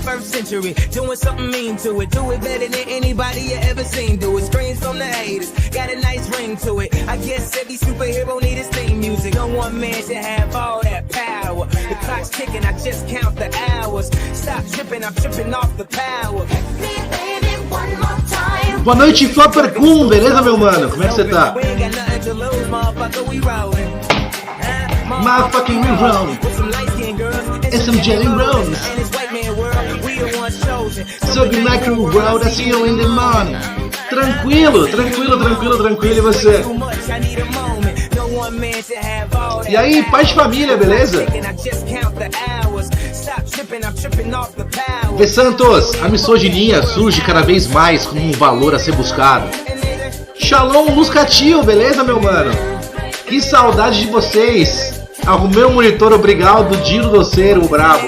21st century, doing something mean to it. Do it better than anybody you ever seen. Do it. Screams from the haters, got a nice ring to it. I guess every superhero need his theme music. No one man should have all that power. The clock's ticking, I just count the hours. Stop tripping, I'm tripping off the power. Boa noite, Flopper Kun, beleza, meu mano? Como é que você tá? Motherfucking reroll. And some jelly rolls. So the micro world, I see you in the morning. Tranquilo, e você? E aí, paz de família, beleza? V Santos, a misoginia surge cada vez mais como um valor a ser buscado. Shalom Luscatil, beleza, meu mano? Que saudade de vocês. Arrumei um monitor, obrigado, do Dino Doceiro, o brabo.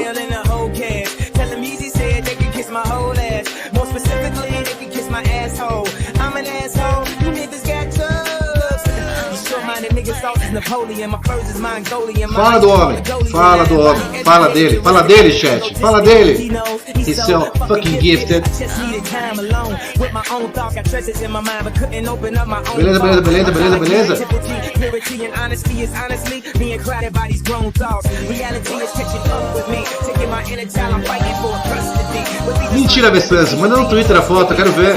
Fala do homem, fala dele, chat, fala dele. He's so fucking gifted. Beleza. Mentira, Vessanzo, manda no Twitter a foto, eu quero ver.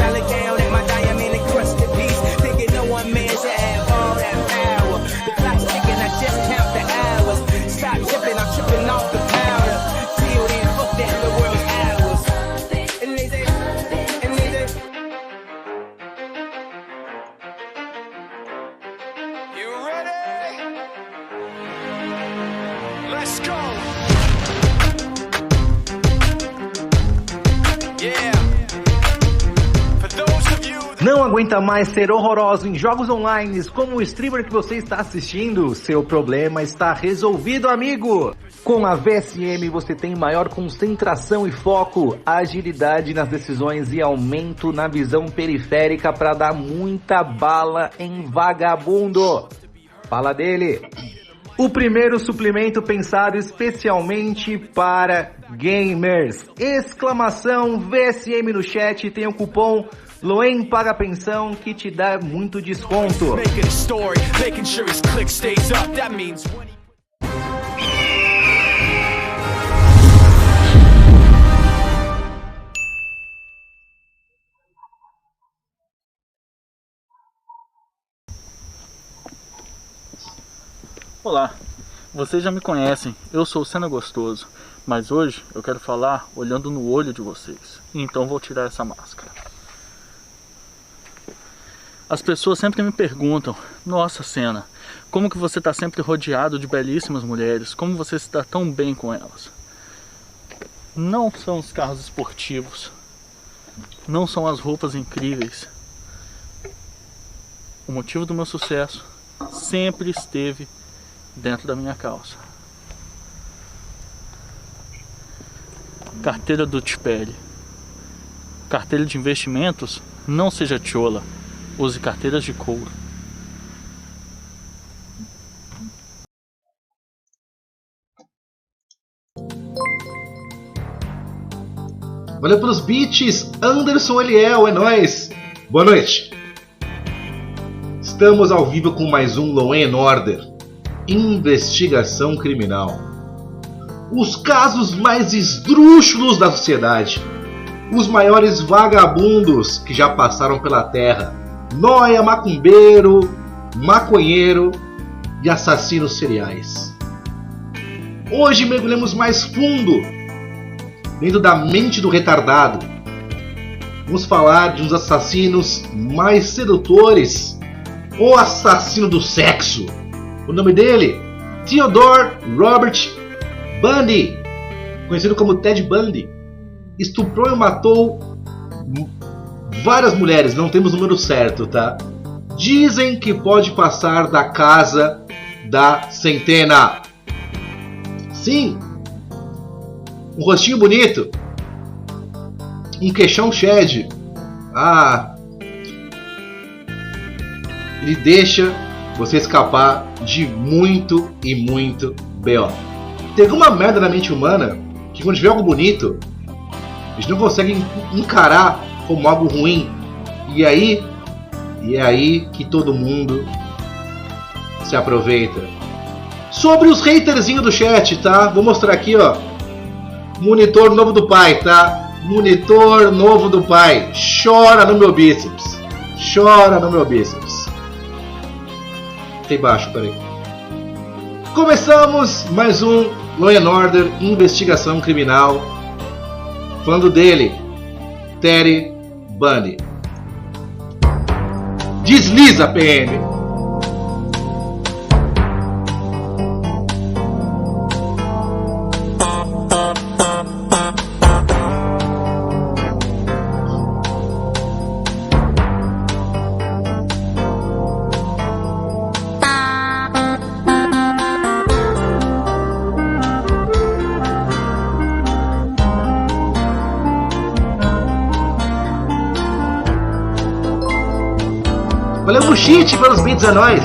Não aguenta mais ser horroroso em jogos online como o streamer que você está assistindo? Seu problema está resolvido, amigo! Com a VSM você tem maior concentração e foco, agilidade nas decisões e aumento na visão periférica para dar muita bala em vagabundo. Fala dele! O primeiro suplemento pensado especialmente para gamers. Exclamação VSM no chat, tem o cupom Loen Paga Pensão que te dá muito desconto. Olá, vocês já me conhecem, eu sou o Senna Gostoso, mas hoje eu quero falar olhando no olho de vocês, então vou tirar essa máscara. As pessoas sempre me perguntam, nossa Senna, como que você está sempre rodeado de belíssimas mulheres, como você se dá tão bem com elas? Não são os carros esportivos, não são as roupas incríveis. O motivo do meu sucesso sempre esteve dentro da minha calça. Carteira Dutch Pele. Carteira de investimentos, não seja tchola. Use carteiras de couro. Valeu pelos beats, Anderson Eliel, é nóis. Boa noite. Estamos ao vivo com mais um Law & Order. Investigação criminal. Os casos mais esdrúxulos da sociedade. Os maiores vagabundos que já passaram pela terra. Nóia, macumbeiro, maconheiro e assassinos seriais. Hoje mergulhamos mais fundo dentro da mente do retardado. Vamos falar de uns assassinos mais sedutores. O assassino do sexo. O nome dele, Theodore Robert Bundy, conhecido como Ted Bundy. Estuprou e matou várias mulheres, não temos o número certo, tá? Dizem que pode passar da casa da centena. Sim, um rostinho bonito, um queixão shed. Ele deixa você escapar de muito e muito B.O. Tem alguma merda na mente humana que quando tiver algo bonito, Eles não conseguem encarar como algo ruim. E é aí que todo mundo se aproveita. Sobre os haterzinhos do chat, tá? Vou mostrar aqui, ó. Monitor novo do pai, tá? Monitor novo do pai. Chora no meu bíceps. Chora no meu bíceps. Tem baixo, peraí. Começamos mais um Law & Order Investigação Criminal. Falando dele, Ted Bundy. Desliza, PM! Valeu pro cheat pelos bits a nós.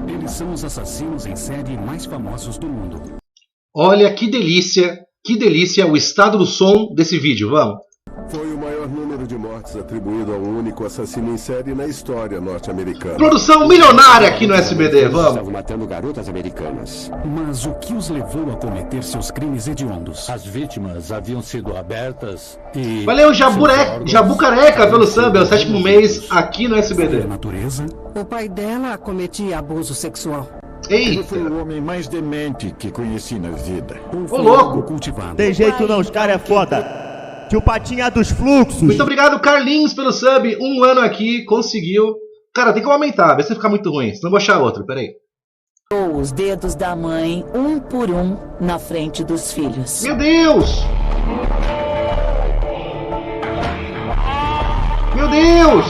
Eles são os assassinos em série mais famosos do mundo. Olha que delícia o estado do som desse vídeo, vamos. Foi o maior número de mortes atribuído a um único assassino em série na história norte-americana. Produção milionária aqui no SBD, vamos. Estavam matando garotas americanas. Mas o que os levou a cometer seus crimes hediondos? As vítimas haviam sido abertas e... Valeu, Jabu Careca, pelo sub, é o 7º mês aqui no SBD. A natureza? O pai dela cometia abuso sexual. Ele foi Eita, o homem mais demente que conheci na vida. Ou foi louco. algo cultivado? Tem jeito não, os caras é foda. Tio Patinha dos fluxos. muito obrigado, Carlinhos, pelo sub. 1 ano aqui, conseguiu. Cara, tem que aumentar, vê se ficar muito ruim, senão eu vou achar outro, peraí. Os dedos da mãe, um por um, na frente dos filhos. Meu Deus! Meu Deus!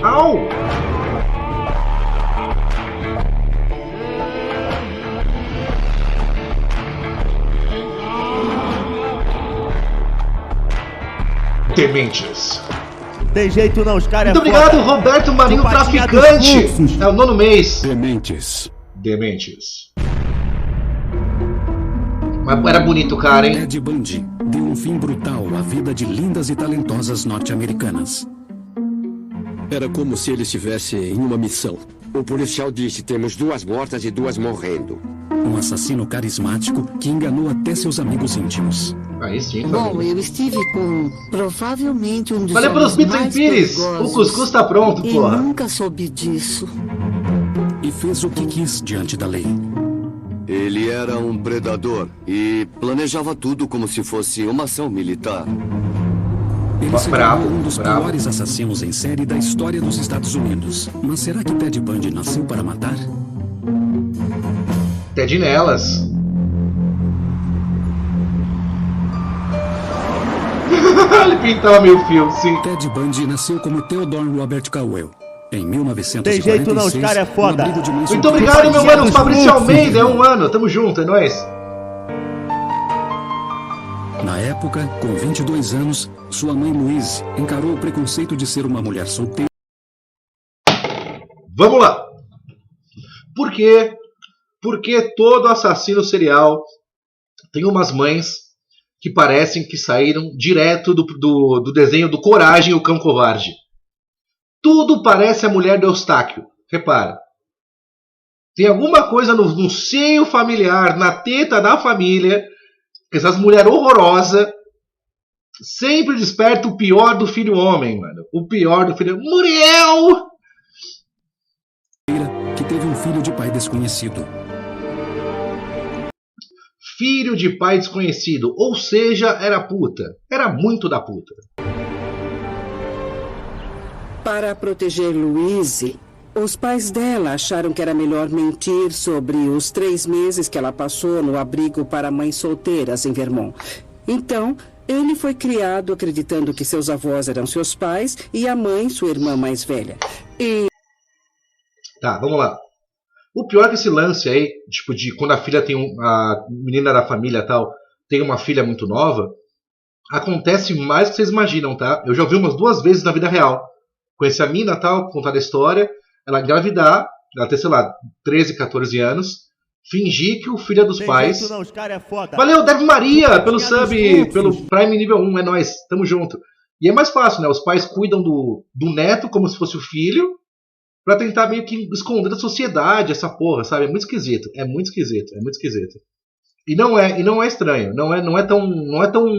Au! Dementes. Tem jeito não, os caras é Muito foda. obrigado, Roberto Marinho Tio Patinha dos Traficante. fluxos. É o 9º mês. Dementes. Dementes. Mas era bonito o cara, hein? Ted Bundy deu um fim brutal à vida de lindas e talentosas norte-americanas. Era como se ele estivesse em uma missão. O policial disse: temos 2 mortas e 2 morrendo. Um assassino carismático que enganou até seus amigos íntimos. Aí sim, Bom, família. eu estive com provavelmente um dos Valeu pelos homens bits em mais pires. O perigosos. cuscuz tá pronto, E porra. nunca soube disso. E fez o que quis diante da lei. Ele era um predador e planejava tudo como se fosse uma ação militar. Ele se Bravo, tornou um dos bravo. piores assassinos em série da história dos Estados Unidos. Mas será que Ted Bundy nasceu para matar? Ted nelas. Ele pintava meio fio, sim. Ted Bundy nasceu como Theodore Robert Caldwell. Em 1946, Tem jeito não, os caras é foda. no abrigo de Mason Muito County. obrigado, meu mano, dos Fabrício fluxos. Almeida. É 1 ano, tamo junto, é nóis. Na época, com 22 anos, sua mãe Louise encarou o preconceito de ser uma mulher solteira. Vamos lá. Por quê? Porque todo assassino serial tem umas mães que parecem que saíram direto do desenho do Coragem e o Cão Covarde. Tudo parece a mulher do Eustáquio. Repara. Tem alguma coisa no seio familiar, na teta da família, que essas mulheres horrorosas sempre despertam o pior do filho homem, mano. O pior do filho... Muriel! que teve um filho de pai desconhecido. filho de pai desconhecido, ou seja, era puta. Era muito da puta. Para proteger Louise, os pais dela acharam que era melhor mentir sobre os 3 meses que ela passou no abrigo para mães solteiras em Vermont. Então, ele foi criado acreditando que seus avós eram seus pais e a mãe, sua irmã mais velha. Tá, vamos lá. O pior é que esse lance aí, tipo, de quando a filha tem a menina da família e tal, tem uma filha muito nova, acontece mais do que vocês imaginam, tá? Eu já ouvi umas 2 vezes na vida real. Conheci a mina tal, contar a história, ela engravidar, ela ter, sei lá, 13, 14 anos, fingir que o filho é dos pais. Jeito não, os cara é foda. Valeu, Deve Maria, pelo sub, pelo Prime nível 1, é nóis, tamo junto. E é mais fácil, né? Os pais cuidam do neto como se fosse o filho, pra tentar meio que esconder da sociedade essa porra, sabe? É muito esquisito, é muito esquisito, é muito esquisito. E não é estranho, não é tão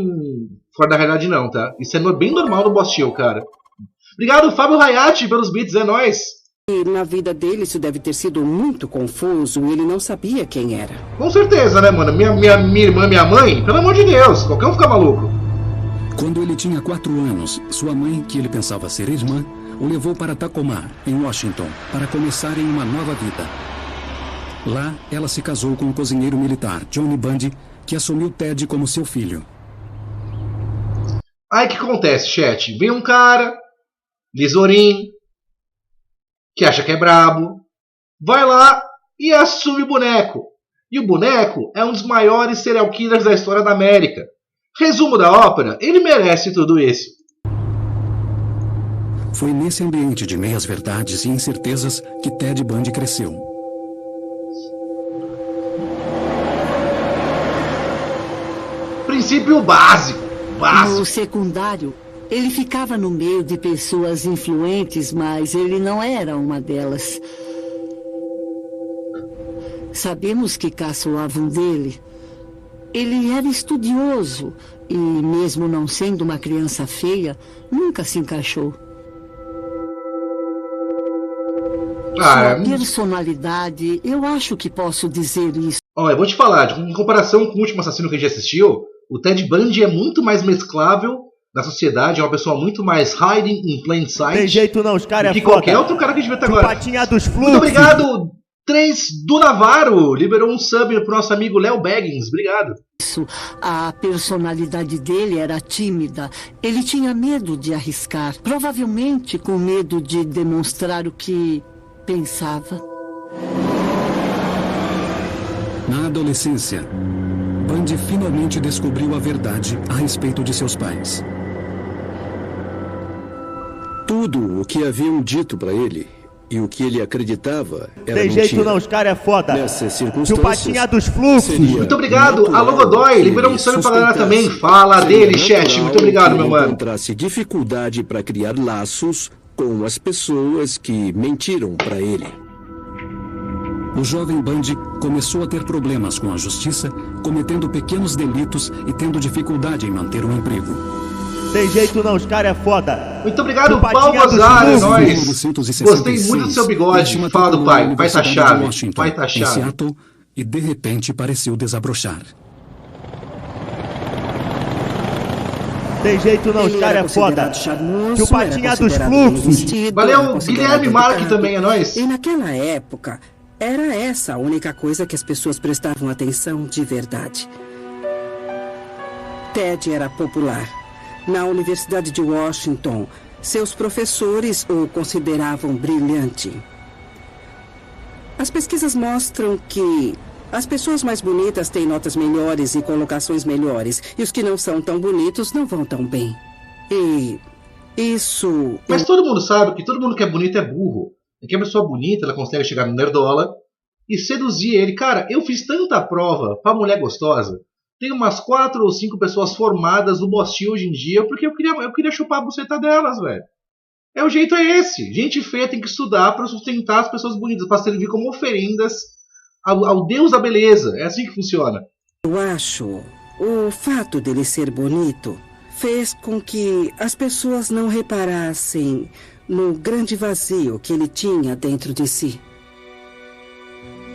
fora da realidade não, tá? Isso é bem normal no Bostil, cara. Obrigado, Fábio Hayati, pelos beats, é nóis. E na vida dele isso deve ter sido muito confuso, ele não sabia quem era. Com certeza, né, mano? Minha irmã, minha mãe, pelo amor de Deus, qualquer um fica maluco. Quando ele tinha 4 anos, sua mãe, que ele pensava ser irmã, o levou para Tacoma, em Washington, para começarem uma nova vida. Lá, ela se casou com o cozinheiro militar, Johnny Bundy, que assumiu Ted como seu filho. Aí o que acontece, chat? Vem um cara, lisourinho, que acha que é brabo, vai lá e assume o boneco. E o boneco é um dos maiores serial killers da história da América. Resumo da ópera, ele merece tudo isso. Foi nesse ambiente de meias-verdades e incertezas que Ted Bundy cresceu. Princípio básico. No secundário, ele ficava no meio de pessoas influentes, mas ele não era uma delas. Sabemos que caçoavam dele. Ele era estudioso e, mesmo não sendo uma criança feia, nunca se encaixou. Sua personalidade, eu acho que posso dizer isso. Ó, eu vou te falar, em comparação com o último assassino que a gente assistiu, o Ted Bundy é muito mais mesclável na sociedade, é uma pessoa muito mais hiding in plain sight. Tem jeito não, os caras que qualquer outro cara que a gente vê até agora. Patinha dos fluxos. Muito obrigado, 3 do Navarro, liberou um sub pro nosso amigo Léo Baggins, obrigado. A personalidade dele era tímida. Ele tinha medo de arriscar, provavelmente com medo de demonstrar o que pensava. Na adolescência, Bundy finalmente descobriu a verdade a respeito de seus pais. Tudo o que haviam dito para ele e o que ele acreditava era Tem mentira. jeito não, os cara é foda. Nessas circunstâncias, Patinha dos fluxos. Muito obrigado, Alô Godoy, liberou um sub pra galera também. Fala dele, chat, muito obrigado, meu mano. Encontrasse dificuldade para criar laços com as pessoas que mentiram para ele. O jovem Bundy começou a ter problemas com a justiça, cometendo pequenos delitos e tendo dificuldade em manter um emprego. Tem jeito não, os cara é foda. Muito obrigado, Paulo Gozar, é nóis. Gostei muito do seu bigode. Fala do pai, vai tá chave. Vai tá chave. Em Seattle, e de repente pareceu desabrochar. Tem jeito não, os cara é foda. Charmoso, o Patinha dos fluxos. Valeu, Guilherme Marque também, é nóis. E naquela época, era essa a única coisa que as pessoas prestavam atenção de verdade. Ted era popular. Na Universidade de Washington, seus professores o consideravam brilhante. As pesquisas mostram que as pessoas mais bonitas têm notas melhores e colocações melhores, e os que não são tão bonitos não vão tão bem. E isso... Mas todo mundo sabe que todo mundo que é bonito é burro. É que a pessoa bonita, ela consegue chegar no nerdola e seduzir ele. Cara, eu fiz tanta prova pra mulher gostosa. Tem umas 4 ou 5 pessoas formadas no Bostil hoje em dia porque eu queria chupar a buceta delas, velho. O jeito é esse. Gente feia tem que estudar pra sustentar as pessoas bonitas, pra servir como oferendas ao Deus da beleza. É assim que funciona. Eu acho o fato dele ser bonito fez com que as pessoas não reparassem no grande vazio que ele tinha dentro de si.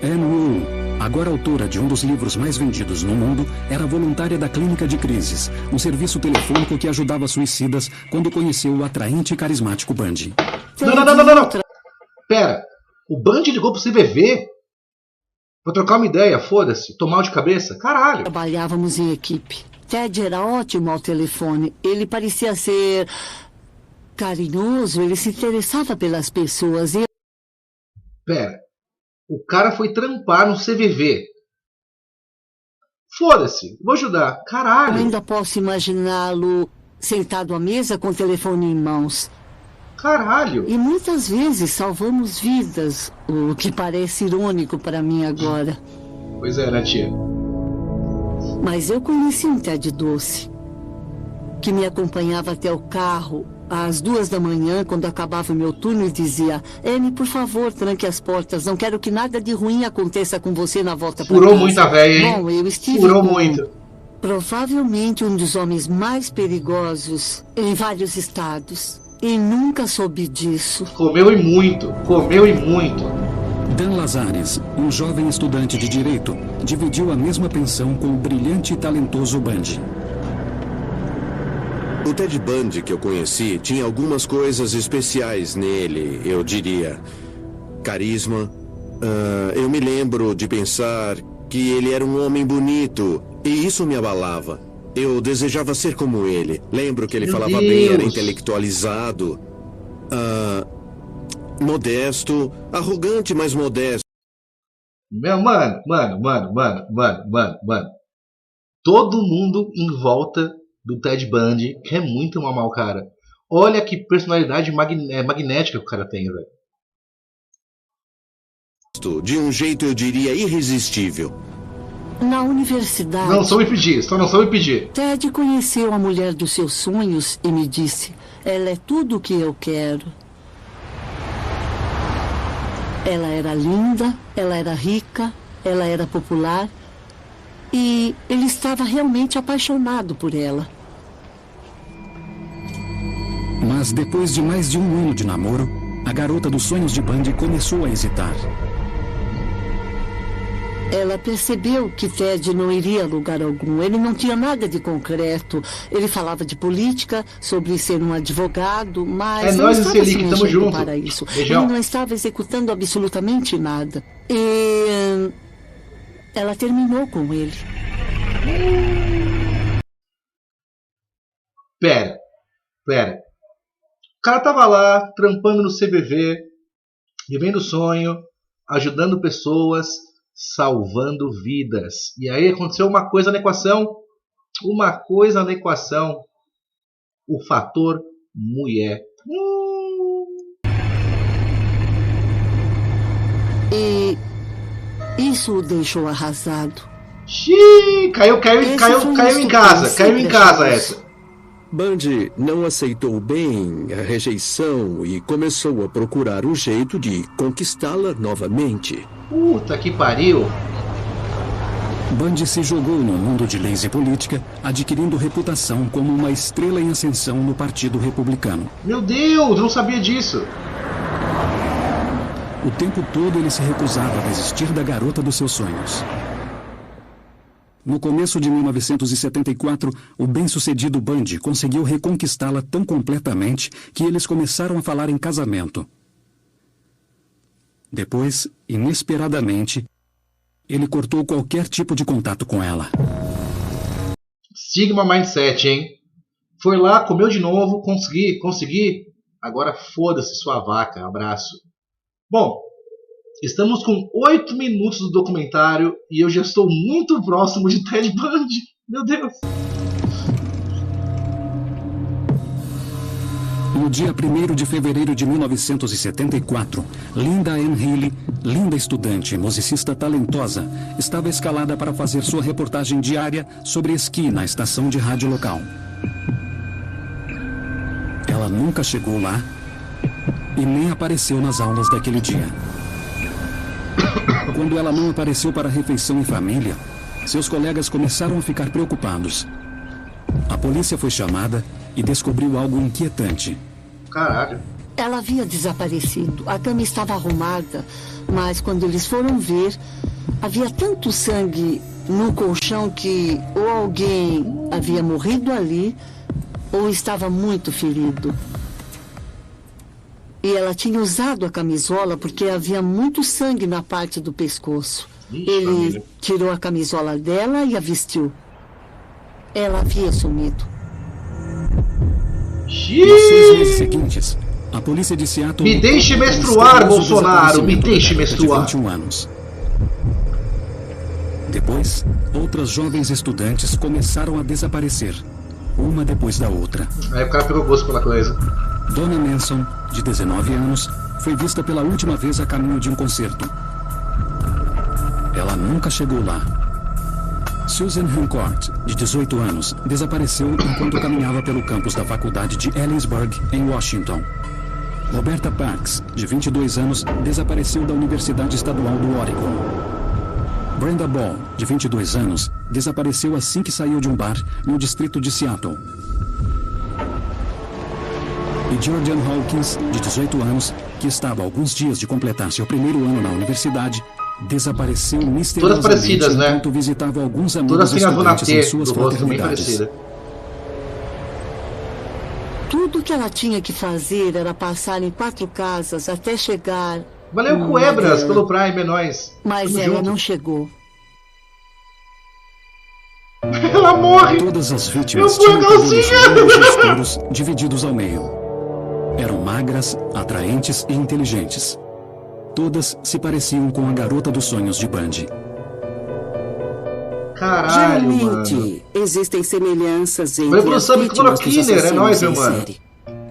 Anne Wu, agora autora de um dos livros mais vendidos no mundo, era voluntária da Clínica de Crises, um serviço telefônico que ajudava suicidas quando conheceu o atraente e carismático Bundy. Não. Pera, o Bundy ligou pro CVV? Vou trocar uma ideia, foda-se. Tô mal de cabeça? Caralho. Trabalhávamos em equipe. Ted era ótimo ao telefone. Ele parecia ser carinhoso, ele se interessava pelas pessoas. Pera, o cara foi trampar no CVV. Foda-se, vou ajudar. Caralho. Eu ainda posso imaginá-lo sentado à mesa com o telefone em mãos. Caralho. E muitas vezes salvamos vidas, o que parece irônico para mim agora. Pois é, né, tia? Mas eu conheci um Ted doce, que me acompanhava até o carro às 2 da manhã, quando acabava o meu turno, e dizia: Annie, por favor, tranque as portas, não quero que nada de ruim aconteça com você na volta para casa. Furou muita véia, hein? Bom, eu estive Furou muito. Provavelmente um dos homens mais perigosos em vários estados. E nunca soube disso. Comeu e muito. Dan Lazares, um jovem estudante de Direito, dividiu a mesma pensão com o brilhante e talentoso Bundy. O Ted Bundy que eu conheci tinha algumas coisas especiais nele, eu diria. Carisma. Eu me lembro de pensar que ele era um homem bonito, e isso me abalava. Eu desejava ser como ele. Lembro que ele falava bem, era intelectualizado, modesto, arrogante, mas modesto. Meu mano. Todo mundo em volta do Ted Bundy quer muito mamar o cara. Olha que personalidade magnética que o cara tem, velho. De um jeito, eu diria, irresistível. Na universidade... Não soube pedir. Ted conheceu a mulher dos seus sonhos e me disse: ela é tudo o que eu quero. Ela era linda, ela era rica, ela era popular, e ele estava realmente apaixonado por ela. Mas depois de mais de um ano de namoro, a garota dos sonhos de Bundy começou a hesitar. Ela percebeu que Ted não iria a lugar algum. Ele não tinha nada de concreto. Ele falava de política, sobre ser um advogado, mas não estava se mexendo para isso. Beijão. Ele não estava executando absolutamente nada. E ela terminou com ele. Pera. O cara tava lá, trampando no CVV, vivendo o sonho, ajudando pessoas, salvando vidas. E aí aconteceu uma coisa na equação. O fator mulher. E isso o deixou arrasado. Xiii, caiu em casa essa. Bundy não aceitou bem a rejeição e começou a procurar um jeito de conquistá-la novamente. Puta que pariu! Bundy se jogou no mundo de leis e política, adquirindo reputação como uma estrela em ascensão no Partido Republicano. Meu Deus, eu não sabia disso! O tempo todo ele se recusava a desistir da garota dos seus sonhos. No começo de 1974, o bem-sucedido Bundy conseguiu reconquistá-la tão completamente que eles começaram a falar em casamento. Depois, inesperadamente, ele cortou qualquer tipo de contato com ela. Sigma Mindset, hein? Foi lá, comeu de novo, consegui. Agora foda-se sua vaca, abraço. Bom, estamos com 8 minutos do documentário e eu já estou muito próximo de Ted Bundy. Meu Deus. No dia 1º de fevereiro de 1974, Linda Ann Healy, linda estudante e musicista talentosa, estava escalada para fazer sua reportagem diária sobre esqui na estação de rádio local. Ela nunca chegou lá e nem apareceu nas aulas daquele dia. Quando ela não apareceu para a refeição em família, seus colegas começaram a ficar preocupados. A polícia foi chamada e descobriu algo inquietante. Caralho. Ela havia desaparecido. A cama estava arrumada, mas quando eles foram ver, havia tanto sangue no colchão que ou alguém havia morrido ali ou estava muito ferido. E ela tinha usado a camisola porque havia muito sangue na parte do pescoço. Ele tirou a camisola dela e a vestiu. Ela havia sumido. Nos 6 meses seguintes, a polícia de Seattle... Me deixe menstruar, Bolsonaro! Me deixe menstruar! 21 anos. Depois, outras jovens estudantes começaram a desaparecer, uma depois da outra. Aí o cara pegou gosto pela coisa. Donna Manson, de 19 anos, foi vista pela última vez a caminho de um concerto. Ela nunca chegou lá. Susan Hancock, de 18 anos, desapareceu enquanto caminhava pelo campus da faculdade de Ellensburg, em Washington. Roberta Parks, de 22 anos, desapareceu da Universidade Estadual do Oregon. Brenda Ball, de 22 anos, desapareceu assim que saiu de um bar no distrito de Seattle. E Georgian Hawkins, de 18 anos, que estava há alguns dias de completar seu primeiro ano na universidade, desapareceu misteriosamente. Todas parecidas, né? Enquanto visitava alguns amigos todas têm a zona estudantes T em suas do rosto bem fraternidades. parecida. Tudo que ela tinha que fazer era passar em 4 casas até chegar... Valeu, Cuebras, pelo Prime, é nóis. Mas Tamo ela junto. não chegou. Ela morre! Todas as vítimas tinham cabelos longos e escuros, divididos ao meio. Eram magras, atraentes e inteligentes. Todas se pareciam com a garota dos sonhos de Bundy. Caralho, Geralmente, mano. existem semelhanças entre Valeu pelo as sub, vítimas dos Cloroquiner, é assassinos nóis, meu em mano. série.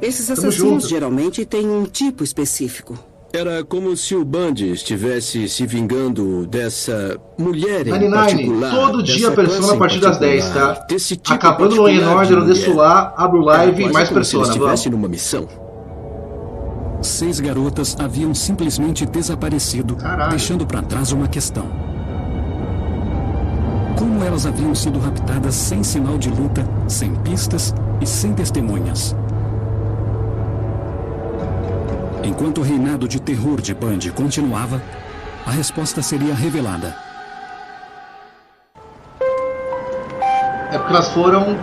Esses Tamo assassinos junto. geralmente têm um tipo específico. Era como se o Bundy estivesse se vingando dessa mulher em 99, particular. todo dia dessa Persona classe a partir das 10, particular, tá? desse tipo Acabando o Law particular and Order, eu de desço mulher. lá, abro Era live e quase mais como se ele Persona, vamos. estivesse numa missão. 6 garotas haviam simplesmente desaparecido, deixando para trás uma questão. Como elas haviam sido raptadas sem sinal de luta, sem pistas e sem testemunhas? Enquanto o reinado de terror de Bundy continuava, a resposta seria revelada. É porque elas foram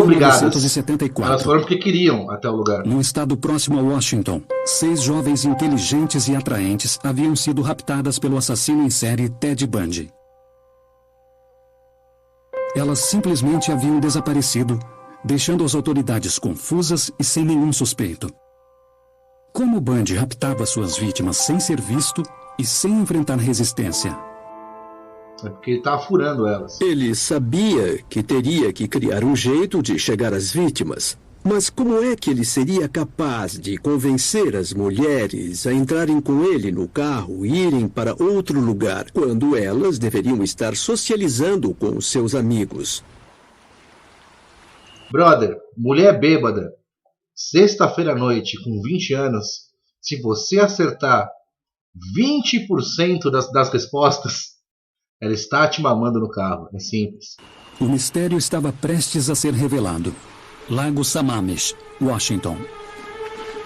obrigadas. 1974. Elas foram porque queriam até o lugar. Num estado próximo a Washington, 6 jovens inteligentes e atraentes haviam sido raptadas pelo assassino em série Ted Bundy. Elas simplesmente haviam desaparecido, deixando as autoridades confusas e sem nenhum suspeito. Como Bundy raptava suas vítimas sem ser visto e sem enfrentar resistência? É porque ele tava furando elas. Ele sabia que teria que criar um jeito de chegar às vítimas. Mas como é que ele seria capaz de convencer as mulheres a entrarem com ele no carro e irem para outro lugar, quando elas deveriam estar socializando com os seus amigos? Brother, mulher bêbada, sexta-feira à noite, com 20 anos, se você acertar 20% das respostas, ela está te mamando no carro. É simples. O mistério estava prestes a ser revelado. Lago Sammamish, Washington.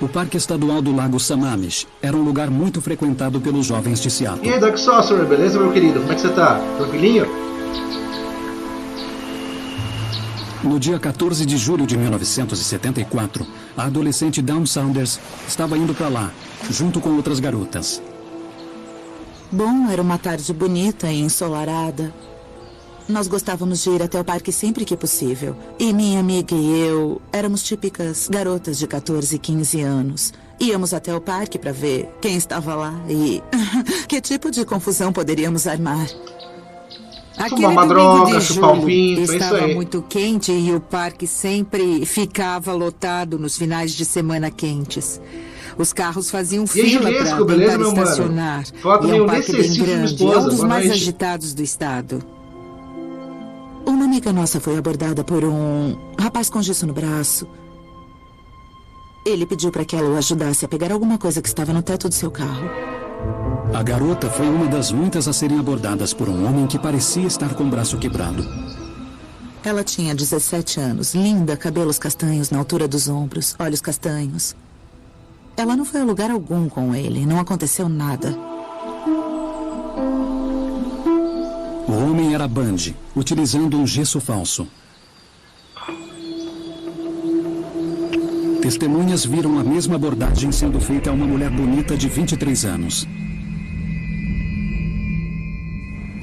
O Parque Estadual do Lago Sammamish era um lugar muito frequentado pelos jovens de Seattle. E aí, Dark Sorcerer, beleza, meu querido? Como é que você tá? Tranquilinho? No dia 14 de julho de 1974, a adolescente Dawn Saunders estava indo para lá, junto com outras garotas. Bom, era uma tarde bonita e ensolarada. Nós gostávamos de ir até o parque sempre que possível. E minha amiga e eu éramos típicas garotas de 14 e 15 anos. Íamos até o parque para ver quem estava lá e que tipo de confusão poderíamos armar. Aquele uma droga, de chupar um julho pinto, é isso estava aí. muito quente e o parque sempre ficava lotado nos finais de semana quentes. Os carros faziam E aí, fila Juliesco, para beleza, tentar meu mano? estacionar. Fala E é também um o parque bem Necessito, minha grande, esposa. é um dos Boa mais noite. agitados do estado. Uma amiga nossa foi abordada por um rapaz com gesso no braço. Ele pediu para que ela o ajudasse a pegar alguma coisa que estava no teto do seu carro. A garota foi uma das muitas a serem abordadas por um homem que parecia estar com o braço quebrado. Ela tinha 17 anos, linda, cabelos castanhos na altura dos ombros, olhos castanhos. Ela não foi a lugar algum com ele. Não aconteceu nada. O homem era Bundy, utilizando um gesso falso. Testemunhas viram a mesma abordagem sendo feita a uma mulher bonita de 23 anos.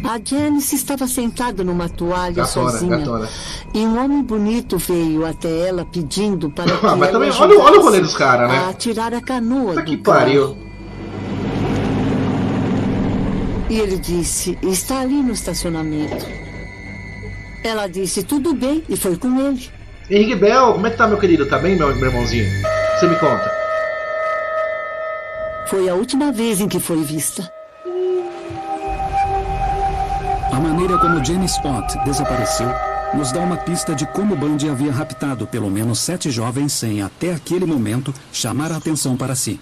A Janice estava sentada numa toalha sozinha. Gatona. E um homem bonito veio até ela pedindo para que mas ela também, olha o rolê dos caras, né? a tirar a canoa Puta do que carro. pariu. E ele disse, está ali no estacionamento. Ela disse, tudo bem, e foi com ele. Henrique Bell, como é que tá, meu querido? Tá bem, meu irmãozinho? Você me conta. Foi a última vez em que foi vista. A maneira como Janice Ott desapareceu nos dá uma pista de como Bundy havia raptado pelo menos 7 jovens sem, até aquele momento, chamar a atenção para si.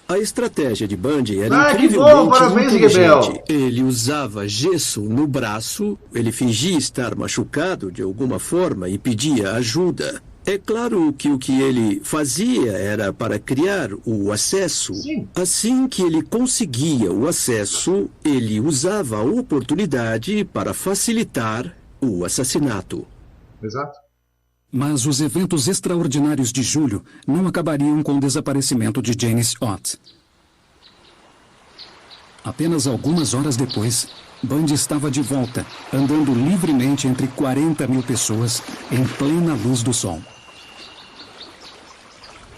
A estratégia de Bundy era que bom, incrivelmente parabéns, inteligente. Ele usava gesso no braço, ele fingia estar machucado de alguma forma e pedia ajuda. É claro que o que ele fazia era para criar o acesso. Sim. Assim que ele conseguia o acesso, ele usava a oportunidade para facilitar o assassinato. Exato. Mas os eventos extraordinários de julho não acabariam com o desaparecimento de Janice Ott. Apenas algumas horas depois, Bundy estava de volta, andando livremente entre 40 mil pessoas em plena luz do sol.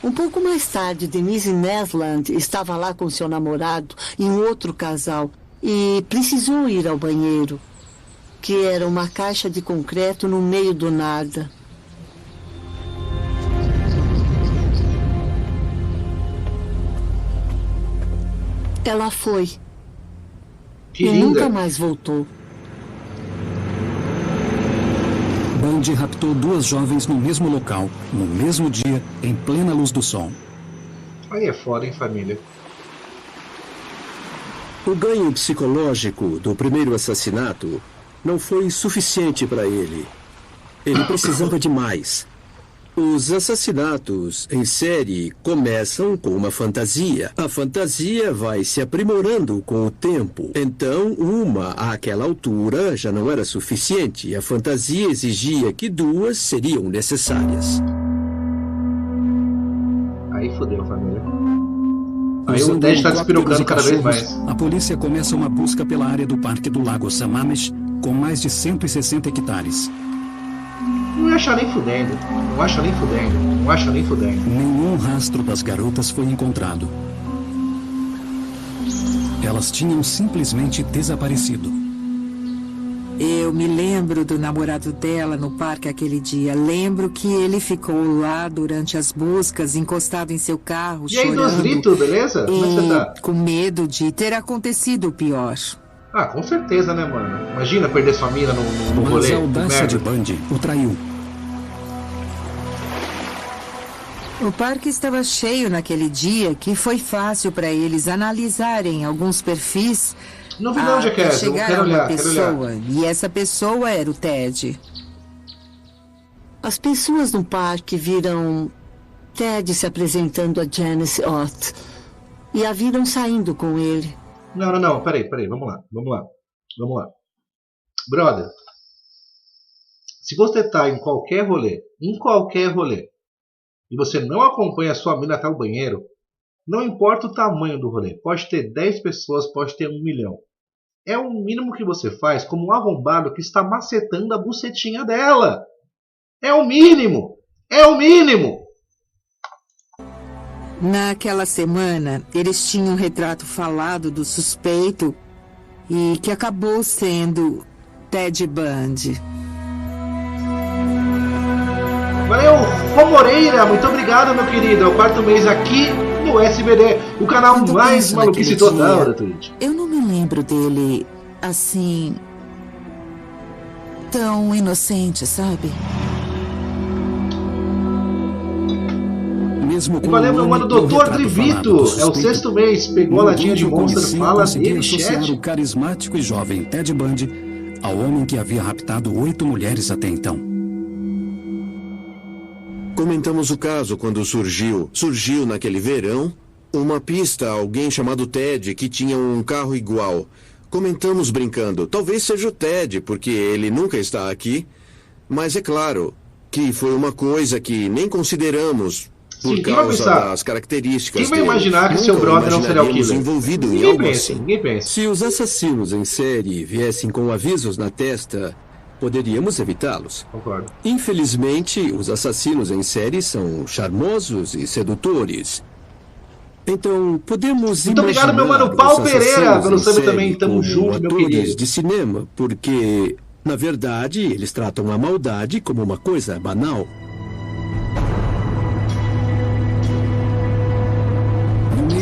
Um pouco mais tarde, Denise Nesland estava lá com seu namorado e um outro casal e precisou ir ao banheiro, que era uma caixa de concreto no meio do nada. Ela foi. Que e linda. nunca mais voltou. Bundy raptou 2 jovens no mesmo local, no mesmo dia, em plena luz do sol. Aí é foda, hein, família? O ganho psicológico do primeiro assassinato não foi suficiente para ele. Ele precisava de mais. Os assassinatos em série começam com uma fantasia. A fantasia vai se aprimorando com o tempo. Então, uma àquela altura já não era suficiente. A fantasia exigia que 2 seriam necessárias. Aí fodeu, família. Aí o Ted está despirocando cada vez mais. A polícia começa uma busca pela área do Parque do Lago Sammamish, com mais de 160 hectares. Não acha nem fudendo. Não acha nem fudendo. Não acha nem fudendo. Nenhum rastro das garotas foi encontrado. Elas tinham simplesmente desaparecido. Eu me lembro do namorado dela no parque aquele dia. Lembro que ele ficou lá durante as buscas, encostado em seu carro, e aí, chorando. Dosrito, beleza? Como é que você tá? Com medo de ter acontecido o pior. Ah, com certeza, né, mano? Imagina perder sua mina no rolê. Mas a audácia de Bundy o traiu. O parque estava cheio naquele dia que foi fácil para eles analisarem alguns perfis. Não vi de onde é que é, eu quero olhar, pessoa, e essa pessoa era o Ted. As pessoas no parque viram Ted se apresentando a Janice Ott e a viram saindo com ele. Não, peraí, vamos lá. Brother, se você tá em qualquer rolê, e você não acompanha a sua mina até o banheiro, não importa o tamanho do rolê, pode ter 10 pessoas, pode ter 1 milhão. É o mínimo que você faz como um arrombado que está macetando a bucetinha dela. É o mínimo! É o mínimo! Naquela semana, eles tinham um retrato falado do suspeito e que acabou sendo Ted Bundy. Valeu, Rô Moreira, muito obrigado, meu querido. É o 4º mês aqui no SBD, o canal mais maluquice total da Twitch. Eu não me lembro dele, assim, tão inocente, sabe? E valeu, meu mano, Dr. Drivito. É o 6º mês, pegou a latinha de Monster, fala dele, associar chat. o carismático e jovem Ted Bundy ao homem que havia raptado 8 mulheres até então. Comentamos o caso quando surgiu naquele verão, uma pista a alguém chamado Ted que tinha um carro igual. Comentamos brincando, talvez seja o Ted, porque ele nunca está aqui. Mas é claro que foi uma coisa que nem consideramos por causa das características dele. Quem vai imaginar que seu brother não seria o killer? Envolvido em algo assim. Ninguém pensa. Se os assassinos em série viessem com avisos na testa, poderíamos evitá-los. Concordo. Infelizmente, os assassinos em série são charmosos e sedutores. Então, podemos Muito obrigado, meu mano Paulo Pereira, pelo sub também. Tamo junto, meu querido. De cinema, porque, na verdade, eles tratam a maldade como uma coisa banal.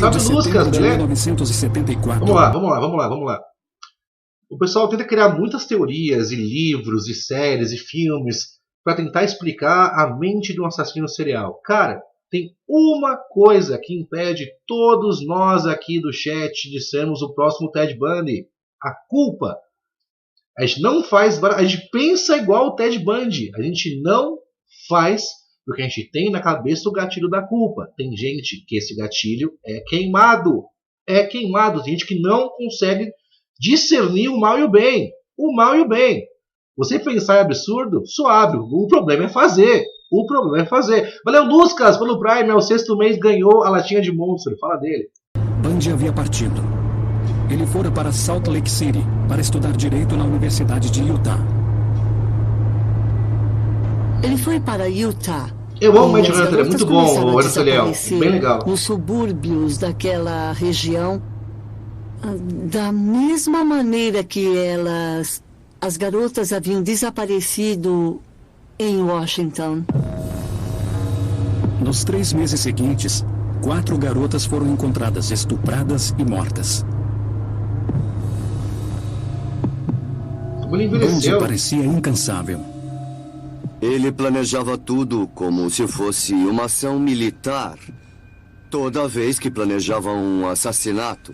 Sabe, Lucas, beleza? 1974. Vamos lá. O pessoal tenta criar muitas teorias e livros e séries e filmes para tentar explicar a mente de um assassino serial. Cara, tem uma coisa que impede todos nós aqui do chat de sermos o próximo Ted Bundy: a culpa. A gente não faz, a gente pensa igual o Ted Bundy, a gente não faz porque a gente tem na cabeça o gatilho da culpa. Tem gente que esse gatilho é queimado. Tem gente que não consegue discernir o mal e o bem. Você pensar é absurdo? Suave. O problema é fazer. Valeu, Lucas, pelo Prime. É o 6º mês, ganhou a latinha de monstro. Fala dele. Bundy havia partido. Ele fora para Salt Lake City para estudar Direito na Universidade de Utah. Ele foi para Utah. Eu amo o Matt Hunter, é muito bom, o Anderson Leão. Bem legal. Nos subúrbios daquela região, da mesma maneira que as garotas haviam desaparecido em Washington. Nos 3 meses seguintes, 4 garotas foram encontradas estupradas e mortas. Como ele envelheceu. Bundy parecia incansável. Ele planejava tudo como se fosse uma ação militar. Toda vez que planejava um assassinato,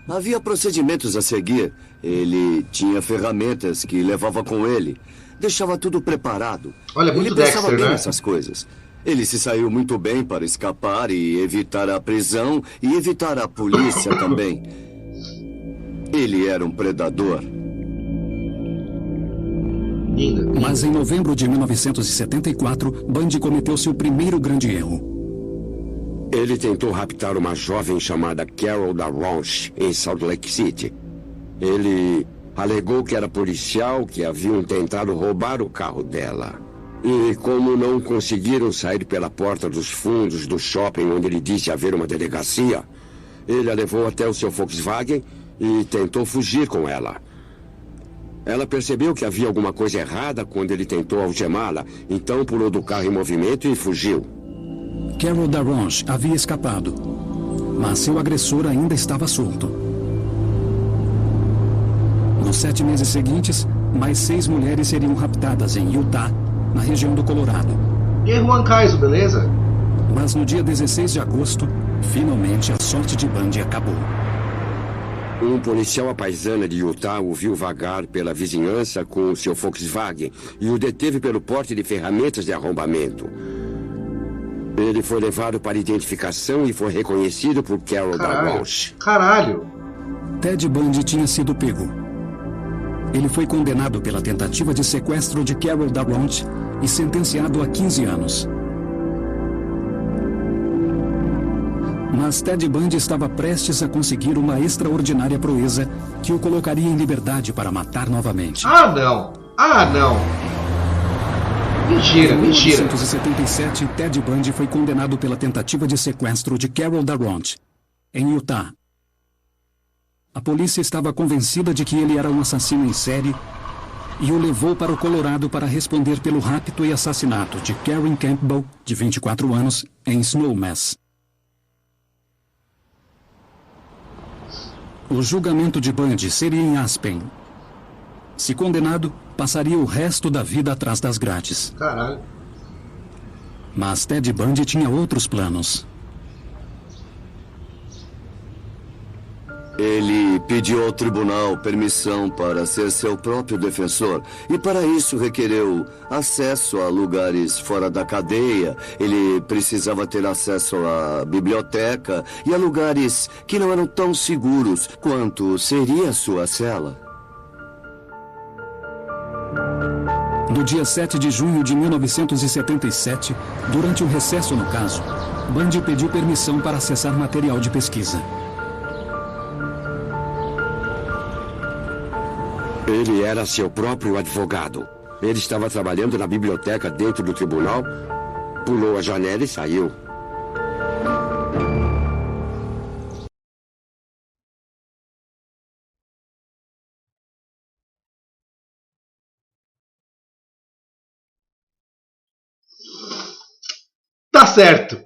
havia procedimentos a seguir. Ele tinha ferramentas que levava com ele. Deixava tudo preparado. Olha, muito ele pensava Dexter, bem né? nessas coisas. Ele se saiu muito bem para escapar e evitar a prisão e evitar a polícia também. Ele era um predador. Mas em novembro de 1974, Bundy cometeu seu primeiro grande erro. Ele tentou raptar uma jovem chamada Carol DaRonch em Salt Lake City. Ele alegou que era policial, que haviam tentado roubar o carro dela. E como não conseguiram sair pela porta dos fundos do shopping onde ele disse haver uma delegacia, ele a levou até o seu Volkswagen e tentou fugir com ela. Ela percebeu que havia alguma coisa errada quando ele tentou algemá-la, então pulou do carro em movimento e fugiu. Carol DaRonch havia escapado, mas seu agressor ainda estava solto. Nos 7 meses seguintes, mais 6 mulheres seriam raptadas em Utah, na região do Colorado. E aí, Juan Caiso, beleza? Mas no dia 16 de agosto, finalmente a sorte de Bundy acabou. Um policial à paisana de Utah o viu vagar pela vizinhança com o seu Volkswagen e o deteve pelo porte de ferramentas de arrombamento. Ele foi levado para identificação e foi reconhecido por Carol DaRonch. Caralho! Ted Bundy tinha sido pego. Ele foi condenado pela tentativa de sequestro de Carol DaRonch e sentenciado a 15 anos. Mas Ted Bundy estava prestes a conseguir uma extraordinária proeza que o colocaria em liberdade para matar novamente. Ah, não! Mentira. Em 1977, Ted Bundy foi condenado pela tentativa de sequestro de Carol DaRonch, em Utah. A polícia estava convencida de que ele era um assassino em série e o levou para o Colorado para responder pelo rapto e assassinato de Karen Campbell, de 24 anos, em Snowmass. O julgamento de Bundy seria em Aspen. Se condenado, passaria o resto da vida atrás das grades. Caralho. Mas Ted Bundy tinha outros planos. Ele pediu ao tribunal permissão para ser seu próprio defensor e para isso requereu acesso a lugares fora da cadeia. Ele precisava ter acesso à biblioteca e a lugares que não eram tão seguros quanto seria sua cela. No dia 7 de junho de 1977, durante um recesso no caso, Bundy pediu permissão para acessar material de pesquisa. Ele era seu próprio advogado. Ele estava trabalhando na biblioteca dentro do tribunal, pulou a janela e saiu. Tá certo.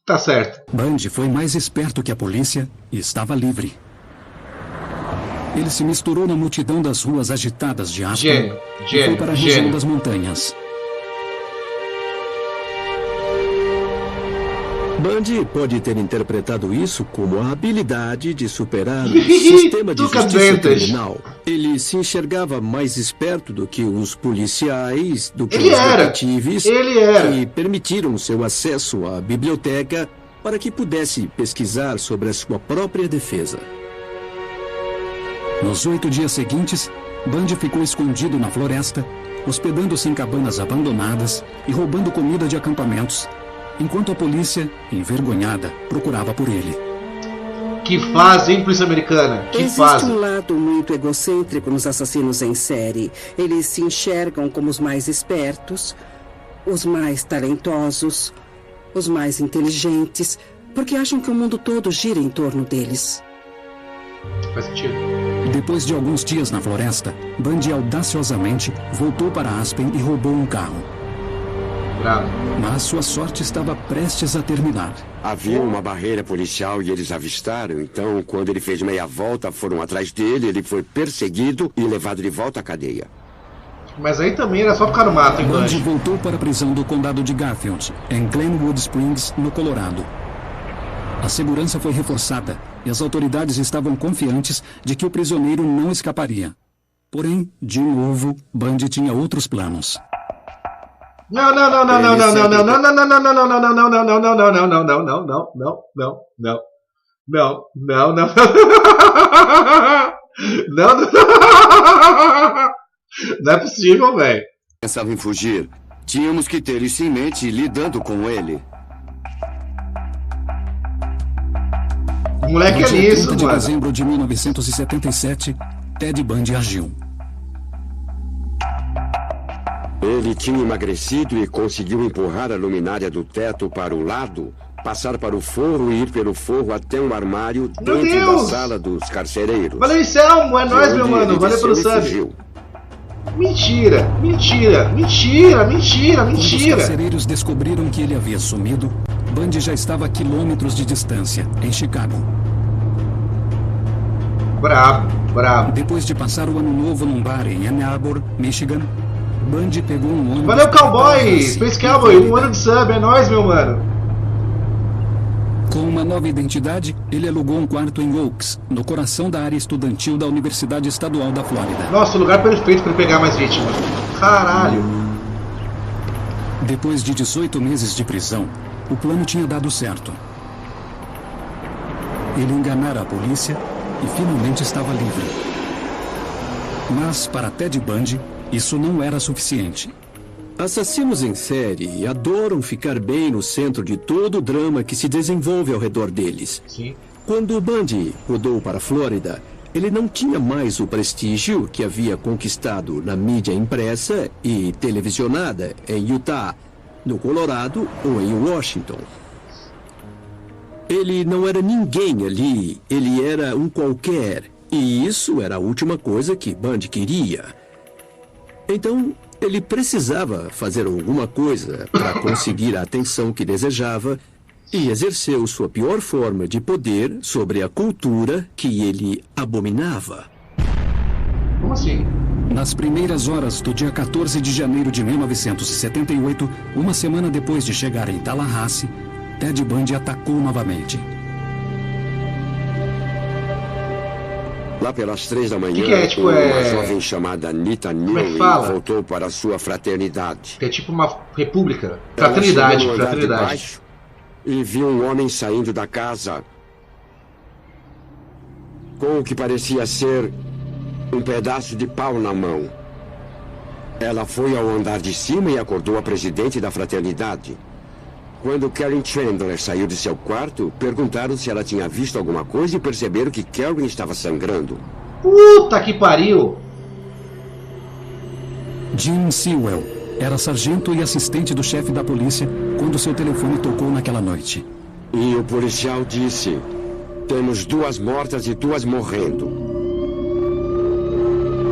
Tá certo. Bundy foi mais esperto que a polícia e estava livre. Ele se misturou na multidão das ruas agitadas de Aspen e foi para a região das montanhas. Bundy pode ter interpretado isso como a habilidade de superar o sistema de justiça criminal. Ele se enxergava mais esperto do que os policiais, do que os detetives, que permitiram seu acesso à biblioteca para que pudesse pesquisar sobre a sua própria defesa. Nos 8 dias seguintes, Bundy ficou escondido na floresta, hospedando-se em cabanas abandonadas e roubando comida de acampamentos, enquanto a polícia, envergonhada, procurava por ele. Que fase, hein, polícia americana? Que fase. Existe um lado muito egocêntrico nos assassinos em série. Eles se enxergam como os mais espertos, os mais talentosos, os mais inteligentes, porque acham que o mundo todo gira em torno deles. Faz sentido. Depois de alguns dias na floresta, Bundy audaciosamente voltou para Aspen e roubou um carro. Bravo. Mas sua sorte estava prestes a terminar. Havia uma barreira policial e eles avistaram. Então, quando ele fez meia volta, foram atrás dele. Ele foi perseguido e levado de volta à cadeia. Mas aí também era só ficar no mato, hein, Bundy voltou para a prisão do condado de Garfield, em Glenwood Springs, no Colorado. A segurança foi reforçada e as autoridades estavam confiantes de que o prisioneiro não escaparia. Porém, de novo, Bundy tinha outros planos. Não. Não é possível, velho. Pensava em fugir. Tínhamos que ter isso em mente lidando com ele. O moleque é nisso, mano. No dia 30 de dezembro de 1977, Ted Bundy agiu. Ele tinha emagrecido e conseguiu empurrar a luminária do teto para o lado, passar para o forro e ir pelo forro até um armário dentro da sala dos carcereiros. Valeu, Selmo, é nóis, meu mano. Valeu pelo sub. Mentira. Quando os carcereiros descobriram que ele havia sumido, Bundy já estava a quilômetros de distância, em Chicago. Brabo. Depois de passar o ano novo num bar em Ann Arbor, Michigan, Bundy pegou um ônibus... Valeu, Cowboy! Space Cowboy, um ano de sub, é nóis, meu mano. Com uma nova identidade, ele alugou um quarto em Oaks, no coração da área estudantil da Universidade Estadual da Flórida. Nossa, o lugar perfeito para pegar mais vítimas. Caralho. Depois de 18 meses de prisão, o plano tinha dado certo. Ele enganara a polícia e finalmente estava livre. Mas, para Ted Bundy, isso não era suficiente. Assassinos em série adoram ficar bem no centro de todo o drama que se desenvolve ao redor deles. Sim. Quando Bundy mudou para a Flórida, ele não tinha mais o prestígio que havia conquistado na mídia impressa e televisionada em Utah, no Colorado ou em Washington. Ele não era ninguém ali, ele era um qualquer, e isso era a última coisa que Bundy queria. Então, ele precisava fazer alguma coisa para conseguir a atenção que desejava e exerceu sua pior forma de poder sobre a cultura que ele abominava. Como assim? Nas primeiras horas do dia 14 de janeiro de 1978, uma semana depois de chegar em Tallahassee, Ted Bundy atacou novamente. Lá pelas 3 da manhã, que é? Tipo, uma jovem chamada Anita Newry voltou para sua fraternidade. É tipo uma república. Fraternidade, fraternidade. E viu um homem saindo da casa com o que parecia ser um pedaço de pau na mão. Ela foi ao andar de cima e acordou a presidente da fraternidade. Quando Karen Chandler saiu de seu quarto, perguntaram se ela tinha visto alguma coisa e perceberam que Karen estava sangrando. Puta que pariu! Jim Sewell era sargento e assistente do chefe da polícia quando seu telefone tocou naquela noite. E o policial disse: temos 2 mortas e 2 morrendo.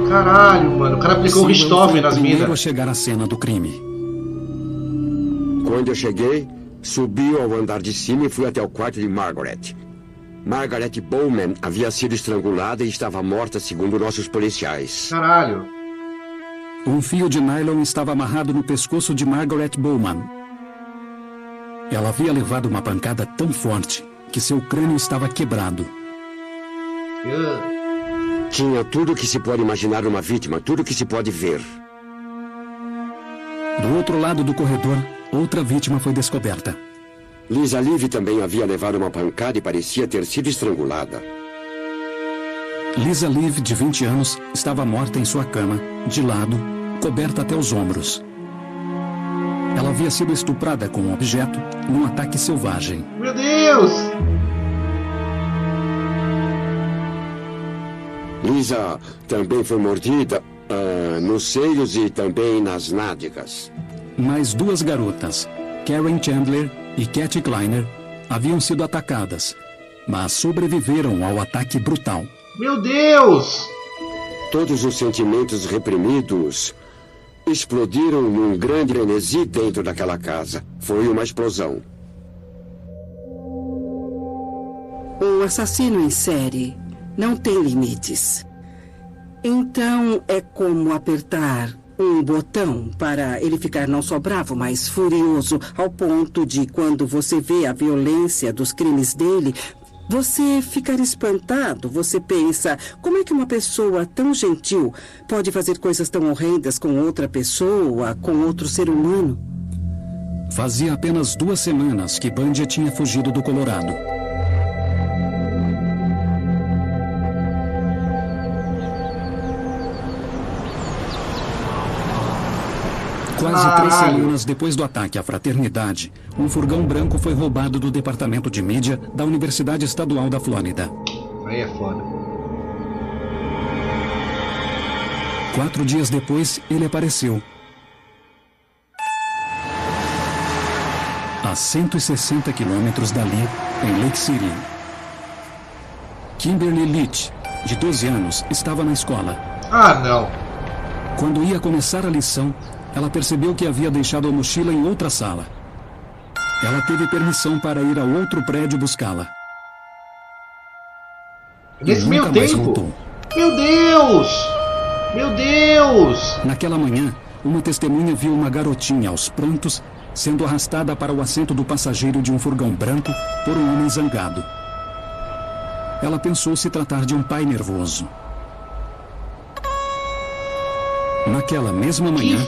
Caralho, mano, o cara aplicou o Richthofen nas minas. A chegar à cena do crime. Quando eu cheguei, subi ao andar de cima e fui até o quarto de Margaret. Margaret Bowman havia sido estrangulada e estava morta, segundo nossos policiais. Caralho. Um fio de nylon estava amarrado no pescoço de Margaret Bowman. Ela havia levado uma pancada tão forte que seu crânio estava quebrado. Tinha tudo que se pode imaginar uma vítima, tudo que se pode ver. Do outro lado do corredor, outra vítima foi descoberta. Lisa Live também havia levado uma pancada e parecia ter sido estrangulada. Lisa Live, de 20 anos, estava morta em sua cama, de lado, coberta até os ombros. Ela havia sido estuprada com um objeto num ataque selvagem. Meu Deus! Lisa também foi mordida nos seios e também nas nádegas. Mais 2 garotas, Karen Chandler e Katie Kleiner, haviam sido atacadas, mas sobreviveram ao ataque brutal. Meu Deus! Todos os sentimentos reprimidos explodiram num grande frenesi dentro daquela casa. Foi uma explosão. O assassino em série não tem limites. Então é como apertar um botão para ele ficar não só bravo, mas furioso, ao ponto de, quando você vê a violência dos crimes dele, você ficar espantado. Você pensa, como é que uma pessoa tão gentil pode fazer coisas tão horrendas com outra pessoa, com outro ser humano? Fazia apenas 2 semanas que Bundy tinha fugido do Colorado. Quase 3 semanas depois do ataque à fraternidade, um furgão branco foi roubado do departamento de mídia da Universidade Estadual da Flórida. Aí é foda. 4 dias depois, ele apareceu. A 160 quilômetros dali, em Lake City. Kimberly Leach, de 12 anos, estava na escola. Ah, não. Quando ia começar a lição, ela percebeu que havia deixado a mochila em outra sala. Ela teve permissão para ir ao outro prédio buscá-la. Nesse meio tempo? Meu Deus! Meu Deus! Naquela manhã, uma testemunha viu uma garotinha aos prantos sendo arrastada para o assento do passageiro de um furgão branco por um homem zangado. Ela pensou se tratar de um pai nervoso. Naquela mesma manhã,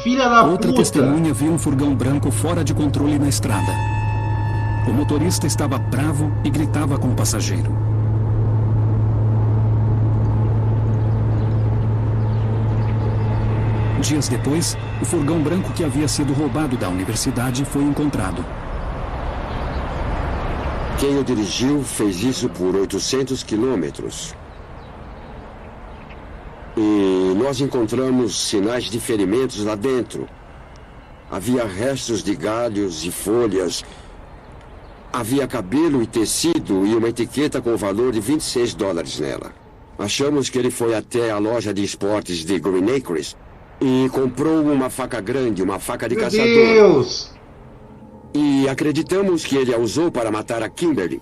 outra testemunha viu um furgão branco fora de controle na estrada. O motorista estava bravo e gritava com o passageiro. Dias depois, o furgão branco que havia sido roubado da universidade foi encontrado. Quem o dirigiu fez isso por 800 quilômetros. E nós encontramos sinais de ferimentos lá dentro. Havia restos de galhos e folhas. Havia cabelo e tecido e uma etiqueta com o valor de $26 nela. Achamos que ele foi até a loja de esportes de Green Acres e comprou uma faca grande, uma faca de caçador. Meu Deus! E acreditamos que ele a usou para matar a Kimberly.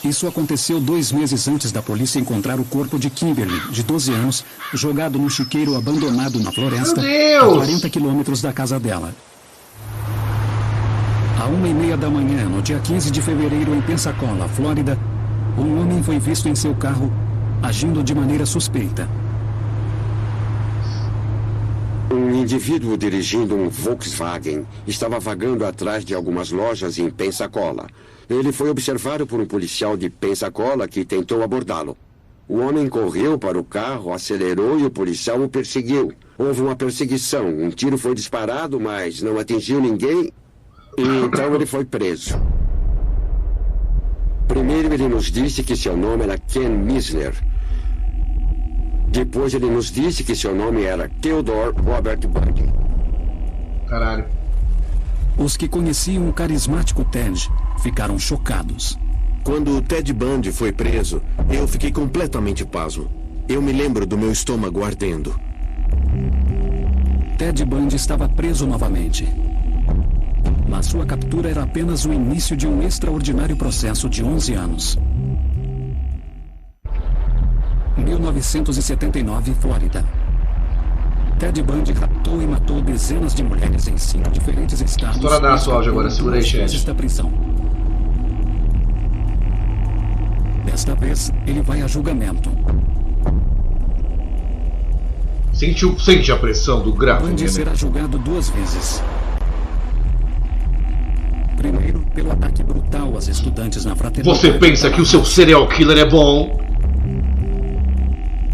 Isso aconteceu 2 meses antes da polícia encontrar o corpo de Kimberly, de 12 anos, jogado num chiqueiro abandonado na floresta, a 40 quilômetros da casa dela. À 1h30 da manhã, no dia 15 de fevereiro, em Pensacola, Flórida, um homem foi visto em seu carro agindo de maneira suspeita. Um indivíduo dirigindo um Volkswagen estava vagando atrás de algumas lojas em Pensacola. Ele foi observado por um policial de Pensacola que tentou abordá-lo. O homem correu para o carro, acelerou e o policial o perseguiu. Houve uma perseguição. Um tiro foi disparado, mas não atingiu ninguém. E então ele foi preso. Primeiro ele nos disse que seu nome era Ken Misner. Depois ele nos disse que seu nome era Theodore Robert Bundy. Caralho. Os que conheciam o carismático Ted ficaram chocados. Quando o Ted Bundy foi preso, eu fiquei completamente pasmo. Eu me lembro do meu estômago ardendo. Ted Bundy estava preso novamente. Mas sua captura era apenas o início de um extraordinário processo de 11 anos. 1979, Flórida. Ted Bundy raptou e matou dezenas de mulheres em 5 diferentes estados. História da sua áudio agora, segura aí, chat. Da prisão. Desta vez, ele vai a julgamento. Sente a pressão do gráfico. Bundy será julgado 2 vezes. Primeiro, pelo ataque brutal às estudantes na fraternidade. Você pensa que o seu serial killer é bom?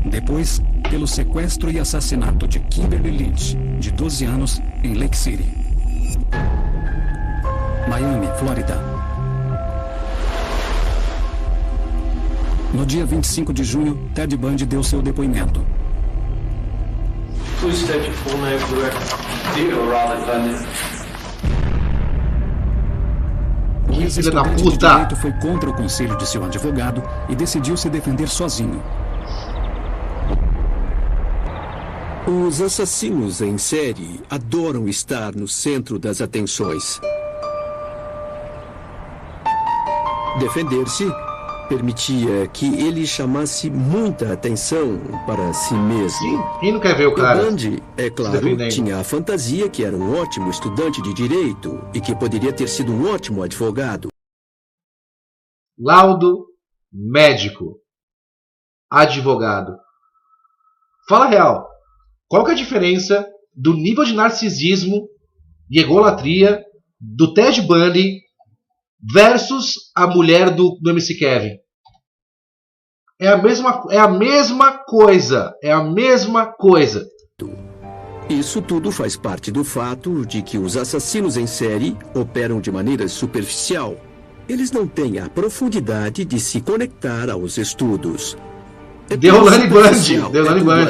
Depois, pelo sequestro e assassinato de Kimberly Lynch, de 12 anos, em Lake City. Miami, Flórida. No dia 25 de junho, Ted Bundy deu seu depoimento. Please state your full name for the record. Theodore Robert Bundy. O ex-estudante de direito foi contra o conselho de seu advogado e decidiu se defender sozinho. Os assassinos em série adoram estar no centro das atenções. Defender-se permitia que ele chamasse muita atenção para si mesmo. Sim, quem não quer ver o cara? Bundy, é claro, tinha a fantasia que era um ótimo estudante de direito e que poderia ter sido um ótimo advogado. Laudo médico. Advogado. Fala real. Qual que é a diferença do nível de narcisismo e egolatria do Ted Bundy versus a mulher do MC Kevin? É a mesma coisa. É a mesma coisa. Isso tudo faz parte do fato de que os assassinos em série operam de maneira superficial. Eles não têm a profundidade de se conectar aos estudos. Deolane Bundy.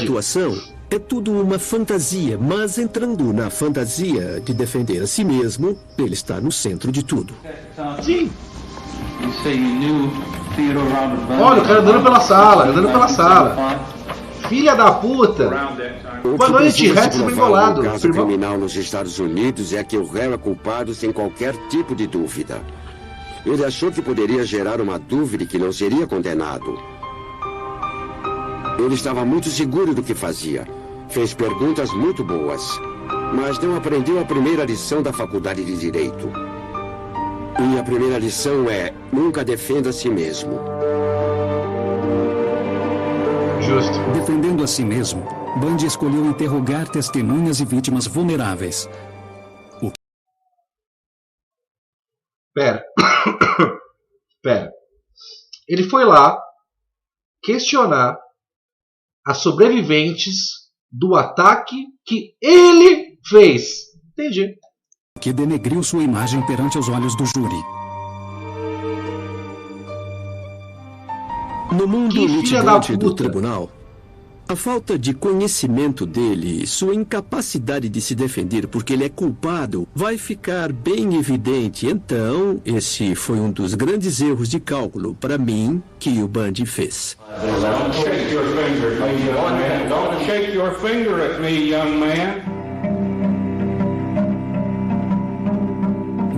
Atuação. É tudo uma fantasia, mas entrando na fantasia de defender a si mesmo, ele está no centro de tudo. Sim. Olha, o cara andando pela sala, Filha da puta. Boa noite, Rex Bengolado. O caso criminal nos Estados Unidos é que o réu é culpado sem qualquer tipo de dúvida. Ele achou que poderia gerar uma dúvida que não seria condenado. Ele estava muito seguro do que fazia. Fez perguntas muito boas, mas não aprendeu a primeira lição da faculdade de Direito. E a primeira lição é: nunca defenda a si mesmo. Justo. Defendendo a si mesmo, Bundy escolheu interrogar testemunhas e vítimas vulneráveis. Pera. Ele foi lá questionar as sobreviventes do ataque que ele fez. Entendi. Que denegriu sua imagem perante os olhos do júri. No mundo litigante do tribunal, a falta de conhecimento dele, sua incapacidade de se defender porque ele é culpado, vai ficar bem evidente. Então, esse foi um dos grandes erros de cálculo, para mim, que o Bundy fez. Don't shake your finger, don't shake your finger at me, young man.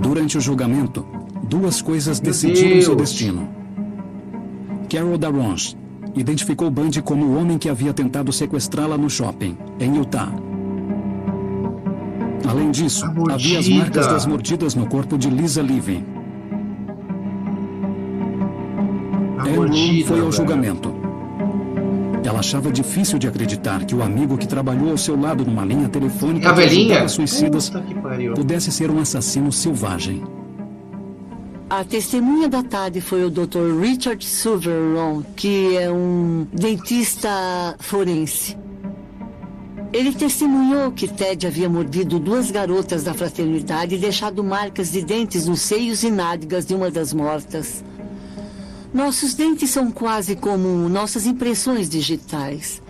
Durante o julgamento, duas coisas decidiram seu destino. Carol Daronche identificou Bundy como o homem que havia tentado sequestrá-la no shopping, em Utah. Além disso, havia as marcas das mordidas no corpo de Lisa Living. Anne foi ao julgamento. Ela achava difícil de acreditar que o amigo que trabalhou ao seu lado numa linha telefônica que ajudava suicidas pudesse ser um assassino selvagem. A testemunha da tarde foi o Dr. Richard Silverron, que é um dentista forense. Ele testemunhou que Ted havia mordido 2 garotas da fraternidade e deixado marcas de dentes nos seios e nádegas de uma das mortas. Nossos dentes são quase como nossas impressões digitais.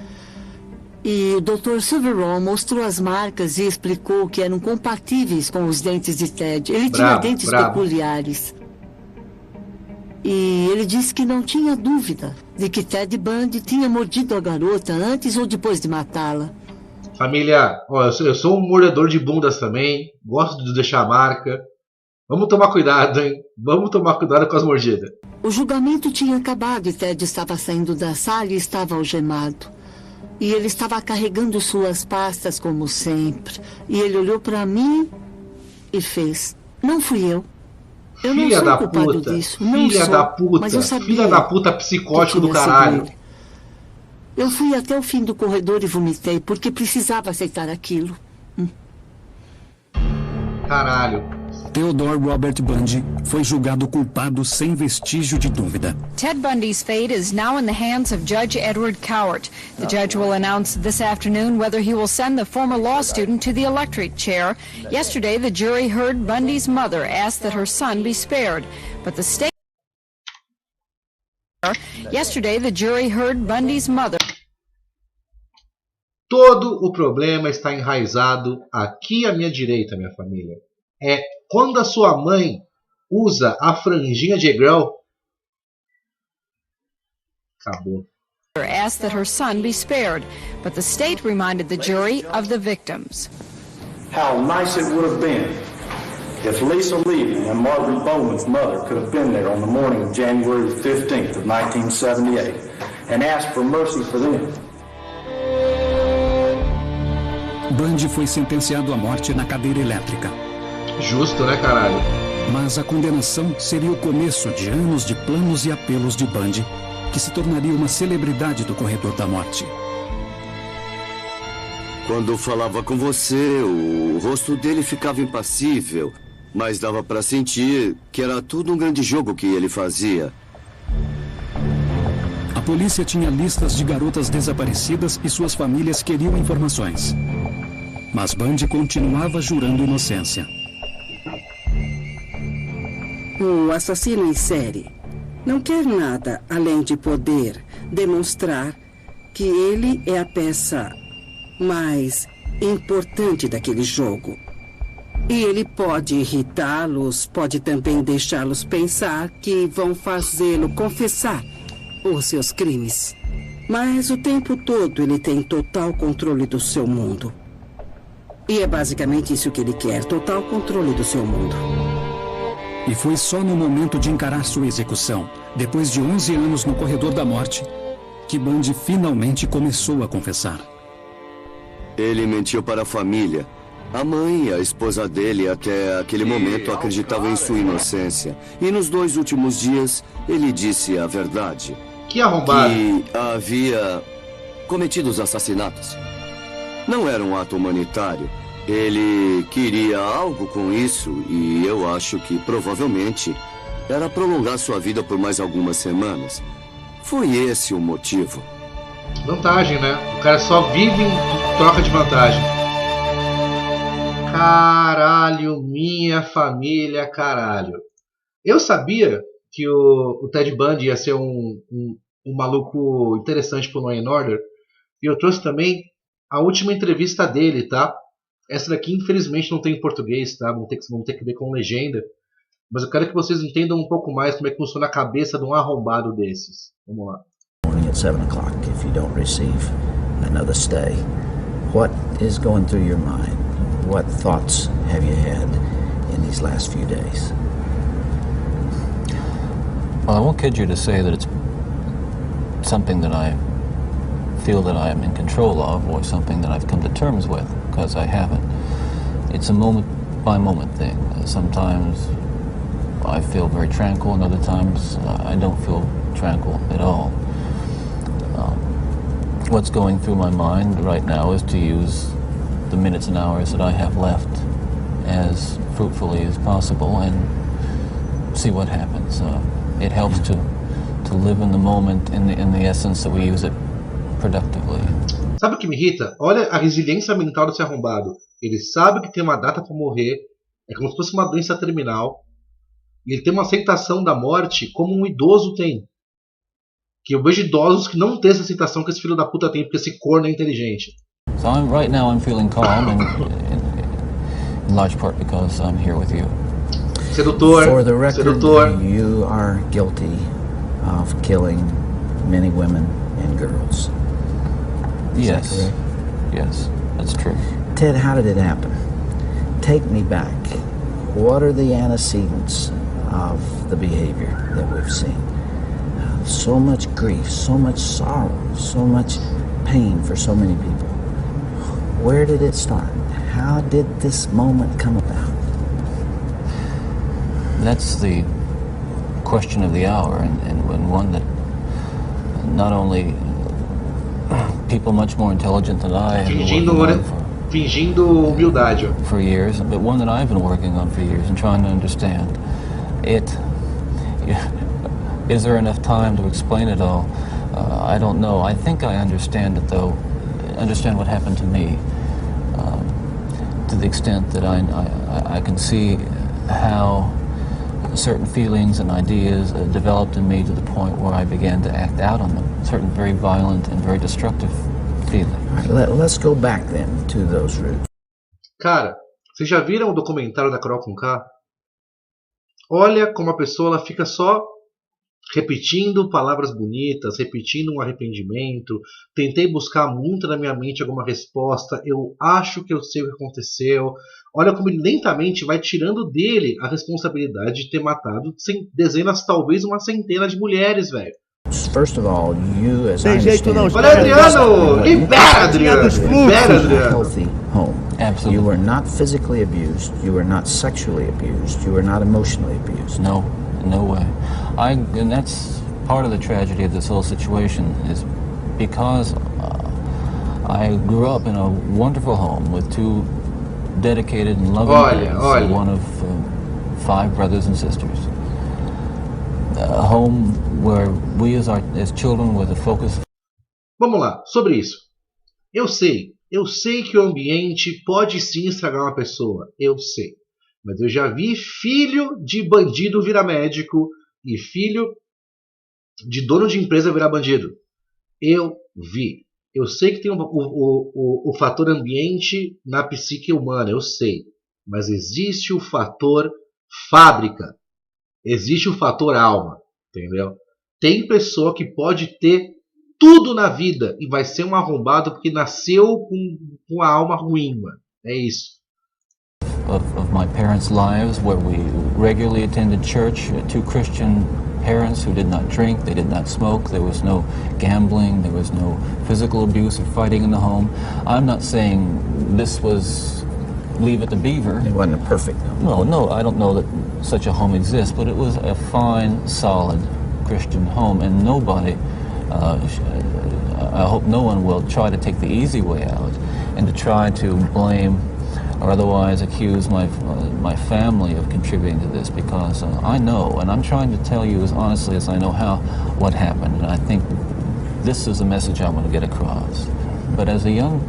E o Dr. Silverron mostrou as marcas e explicou que eram compatíveis com os dentes de Ted. Ele tinha dentes peculiares. E ele disse que não tinha dúvida de que Ted Bundy tinha mordido a garota antes ou depois de matá-la. Família, ó, eu sou um mordedor de bundas também. Gosto de deixar marca. Vamos tomar cuidado, hein? Vamos tomar cuidado com as mordidas. O julgamento tinha acabado e Ted estava saindo da sala e estava algemado. E ele estava carregando suas pastas como sempre. E ele olhou para mim e fez. Não fui eu. Eu não sou culpado disso. Filha da puta. Mas eu sabia. Filha da puta psicótico do caralho. Eu fui até o fim do corredor e vomitei porque precisava aceitar aquilo. Caralho. Theodore Robert Bundy foi julgado culpado sem vestígio de dúvida. Ted Bundy's fate is now in the hands of Judge Edward Cowart. The judge will announce this afternoon whether he will send the former law student to the electric chair. Yesterday, the jury heard Bundy's mother ask that her son be spared, but the state... Yesterday, the jury heard Bundy's mother... Todo o problema está enraizado aqui à minha direita, minha família. É quando a sua mãe usa a franjinha de Egrel. Acabou. Asked that her son be spared, but the state reminded the jury of the victims. How nice it would have been if Lisa Levy and Margaret Bowman's mother could have been there on the morning of January 15th of 1978 and asked for mercy for them. Bundy foi sentenciado à morte na cadeira elétrica. Justo, né, caralho? Mas a condenação seria o começo de anos de planos e apelos de Bundy, que se tornaria uma celebridade do corredor da morte. Quando falava com você, o rosto dele ficava impassível, mas dava para sentir que era tudo um grande jogo que ele fazia. A polícia tinha listas de garotas desaparecidas e suas famílias queriam informações. Mas Bundy continuava jurando inocência. O assassino em série não quer nada além de poder demonstrar que ele é a peça mais importante daquele jogo. E ele pode irritá-los, pode também deixá-los pensar que vão fazê-lo confessar os seus crimes. Mas o tempo todo ele tem total controle do seu mundo. E é basicamente isso que ele quer, total controle do seu mundo. E foi só no momento de encarar sua execução, depois de 11 anos no corredor da morte, que Bundy finalmente começou a confessar. Ele mentiu para a família. A mãe e a esposa dele, até aquele momento, acreditavam em sua inocência. E nos 2 últimos dias, ele disse a verdade. Que arrombado. Que havia cometido os assassinatos. Não era um ato humanitário. Ele queria algo com isso e eu acho que provavelmente era prolongar sua vida por mais algumas semanas. Foi esse o motivo. Vantagem, né? O cara só vive em troca de vantagem. Caralho, minha família, caralho. Eu sabia que o Ted Bundy ia ser um maluco interessante pro Law & Order. E eu trouxe também a última entrevista dele, tá? Essa daqui, infelizmente, não tem em português, tá? Vamos ter que ver com legenda. Mas eu quero que vocês entendam um pouco mais como é que funciona a cabeça de um arrombado desses. Vamos lá. Morning at 7 o'clock if you don't receive another stay. What is going through your mind? What thoughts have you had in these last few days? Well, I won't kid you to say that it's something that I feel that I am in control of or something that I've come to terms with, because I haven't. it's a moment-by-moment thing. Sometimes I feel very tranquil, and other times I don't feel tranquil at all. What's going through my mind right now is to use the minutes and hours that I have left as fruitfully as possible and see what happens. It helps to live in the moment in the essence that we use it productively. Sabe o que me irrita? Olha a resiliência mental desse arrombado. Ele sabe que tem uma data para morrer, é como se fosse uma doença terminal, e ele tem uma aceitação da morte como um idoso tem. Que eu vejo idosos que não têm essa aceitação que esse filho da puta tem, porque esse corno é inteligente. So right now I'm feeling calm, and in large part because I'm here with you. Sedutor. For the record, sedutor. You are guilty of killing many women and girls. Yes. Yes, that's true. Ted, how did it happen? Take me back. What are the antecedents of the behavior that we've seen? So much grief, so much sorrow, so much pain for so many people. Where did it start? How did this moment come about? That's the question of the hour, and one that not only people much more intelligent than I fingindo humildade for years, but one that I've been working on for years and trying to understand. Is there enough time to explain it all? I don't know. I think I understand it, though. Understand what happened to me, to the extent that I can see how certain feelings and ideas developed in me to the point where I began to act out on them. Certain very violent and very destructive feelings. All right, let's go back then to those roots. Cara, vocês já viram o documentário da Carol Conká? Olha como a pessoa ela fica só repetindo palavras bonitas, repetindo um arrependimento. Tentei buscar muito na minha mente alguma resposta. Eu acho que eu sei o que aconteceu. Olha como ele lentamente vai tirando dele a responsabilidade de ter matado dezenas, talvez uma centena de mulheres, velho. First of all, you as Tem jeito não. Olha, Adriano! Libera, Adriano! Libera, Adriano! Healthy home. Absolutely. You were not physically abused. You were not sexually abused. You were not emotionally abused. No. No way. And that's part of the tragedy of this whole situation, is because I grew up in a wonderful home with two dedicated and loving parents, one of 5 brothers and sisters. A home where we as children were the focus. Vamos lá, sobre isso. Eu sei que o ambiente pode sim estragar uma pessoa, eu sei. Mas eu já vi filho de bandido virar médico e filho de dono de empresa virar bandido. Eu vi. Eu sei que tem o fator ambiente na psique humana, eu sei. Mas existe o fator fábrica. Existe o fator alma. Entendeu? Tem pessoa que pode ter tudo na vida e vai ser um arrombado porque nasceu com a alma ruim, mano. É isso. Of my parents' lives, where we regularly attended church, 2 Christian parents who did not drink, they did not smoke, there was no gambling, there was no physical abuse or fighting in the home. I'm not saying this was Leave It to Beaver. It wasn't a perfect home. No, I don't know that such a home exists, but it was a fine, solid Christian home, and nobody, I hope no one will try to take the easy way out and to try to blame or otherwise accuse my family of contributing to this, because I know, and I'm trying to tell you as honestly as I know what happened, and I think this is the message I want to get across. But as a young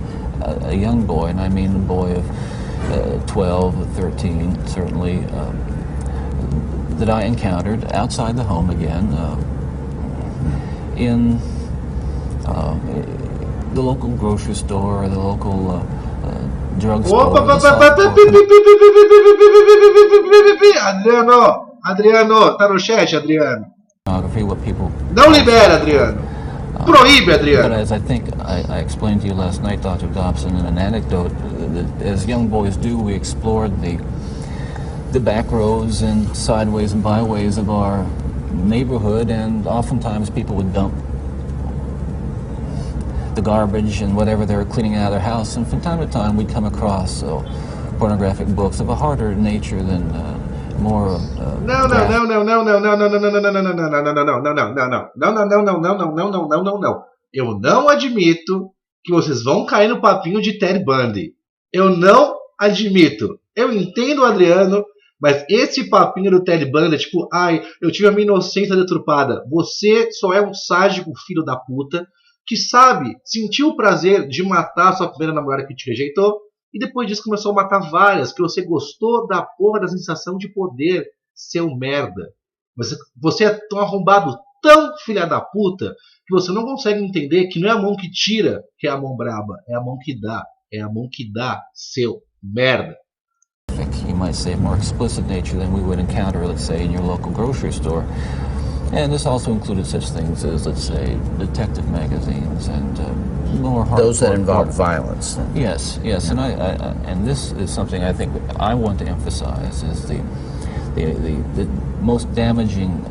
boy, and I mean a boy of 12, 13, certainly, that I encountered outside the home again, in the local grocery store or the local drugstore. Adriano, tá no chat, Adriano. What people não libera, Adriano. Proíbe, Adriano. But as I think I explained to you last night, Dr. Dobson, in an anecdote, that as young boys do, we explored the back roads and sideways and byways of our neighborhood, and oftentimes people would dump the garbage and whatever they were cleaning out of their house, and from time to time we'd come across pornographic books of a harder nature than more. Não. Eu não admito que vocês vão cair no papinho de Ted Bundy. Eu não admito. Eu entendo o Adriano, mas esse papinho do Ted Bundy é tipo, ai, eu tive a minha inocência deturpada. Você só é um sádico filho da puta que sabe, sentiu o prazer de matar sua primeira namorada que te rejeitou e depois disso começou a matar várias, que você gostou da porra da sensação de poder, seu merda. Você é tão arrombado, tão filha da puta, que você não consegue entender que não é a mão que tira que é a mão braba, é a mão que dá. É a mão que dá, seu merda. You might say more explicit nature than we would encounter, let's say, in your local grocery store. And this also included such things as, let's say, detective magazines and more hardcore. Those that involve violence. Yes. Yeah. And this is something I think I want to emphasize is the most damaging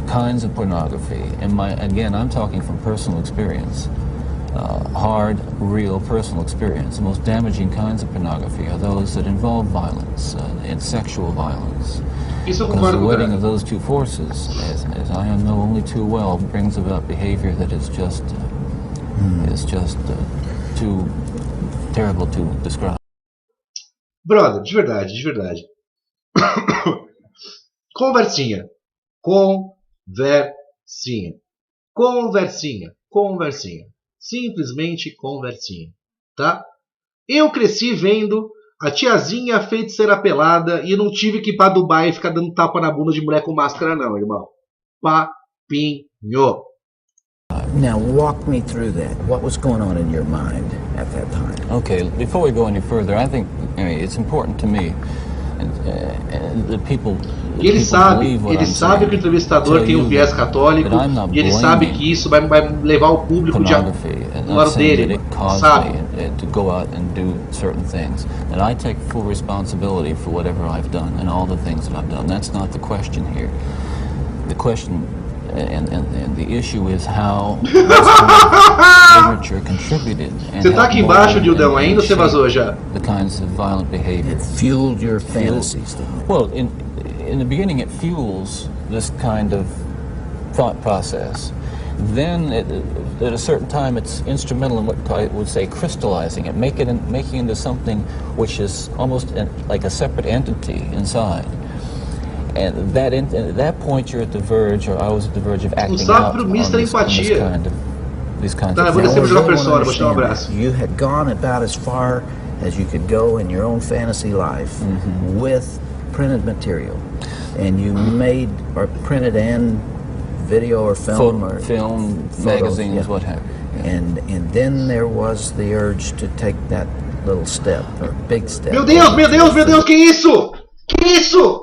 kinds of pornography. And again, I'm talking from personal experience. Hard, real, personal experience. The most damaging kinds of pornography are those that involve violence and sexual violence. Because the wedding of those two forces, as I know only too well, brings about behavior that is just too terrible to describe. Brother, de verdade. Conversinha. Simplesmente conversinha, tá? Eu cresci vendo a tiazinha feiticeira pelada e eu não tive que ir pra Dubai e ficar dando tapa na bunda de mulher com máscara não, irmão. Papinho. Now walk me through that. What was going on in your mind at that time? Okay, before we go any further, I think it's important to me and the people. E ele sabe que o entrevistador tem um viés católico e ele sabe que isso vai levar o público do lado dele, sabe? To go out and do certain things, and I take full responsibility for whatever I've done and all the things that I've done. That's not the question here. The question and the issue is how this literature contributed. Você tá aqui embaixo, Dildão, ainda ou você vazou já? The kinds of violent behavior. It fueled your fantasies. Well, in the beginning, it fuels this kind of thought process. Then, at a certain time, it's instrumental in what I would say crystallizing it, making into something which is almost like a separate entity inside. And at that point, you're at the verge, or I was at the verge of acting out on this kind of these kinds of things. You had gone about as far as you could go in your own fantasy life with printed material, and you made or printed and video or film or film photos, magazines, what have you. And then there was the urge to take that little step or big step. Meu Deus, que isso? Que isso?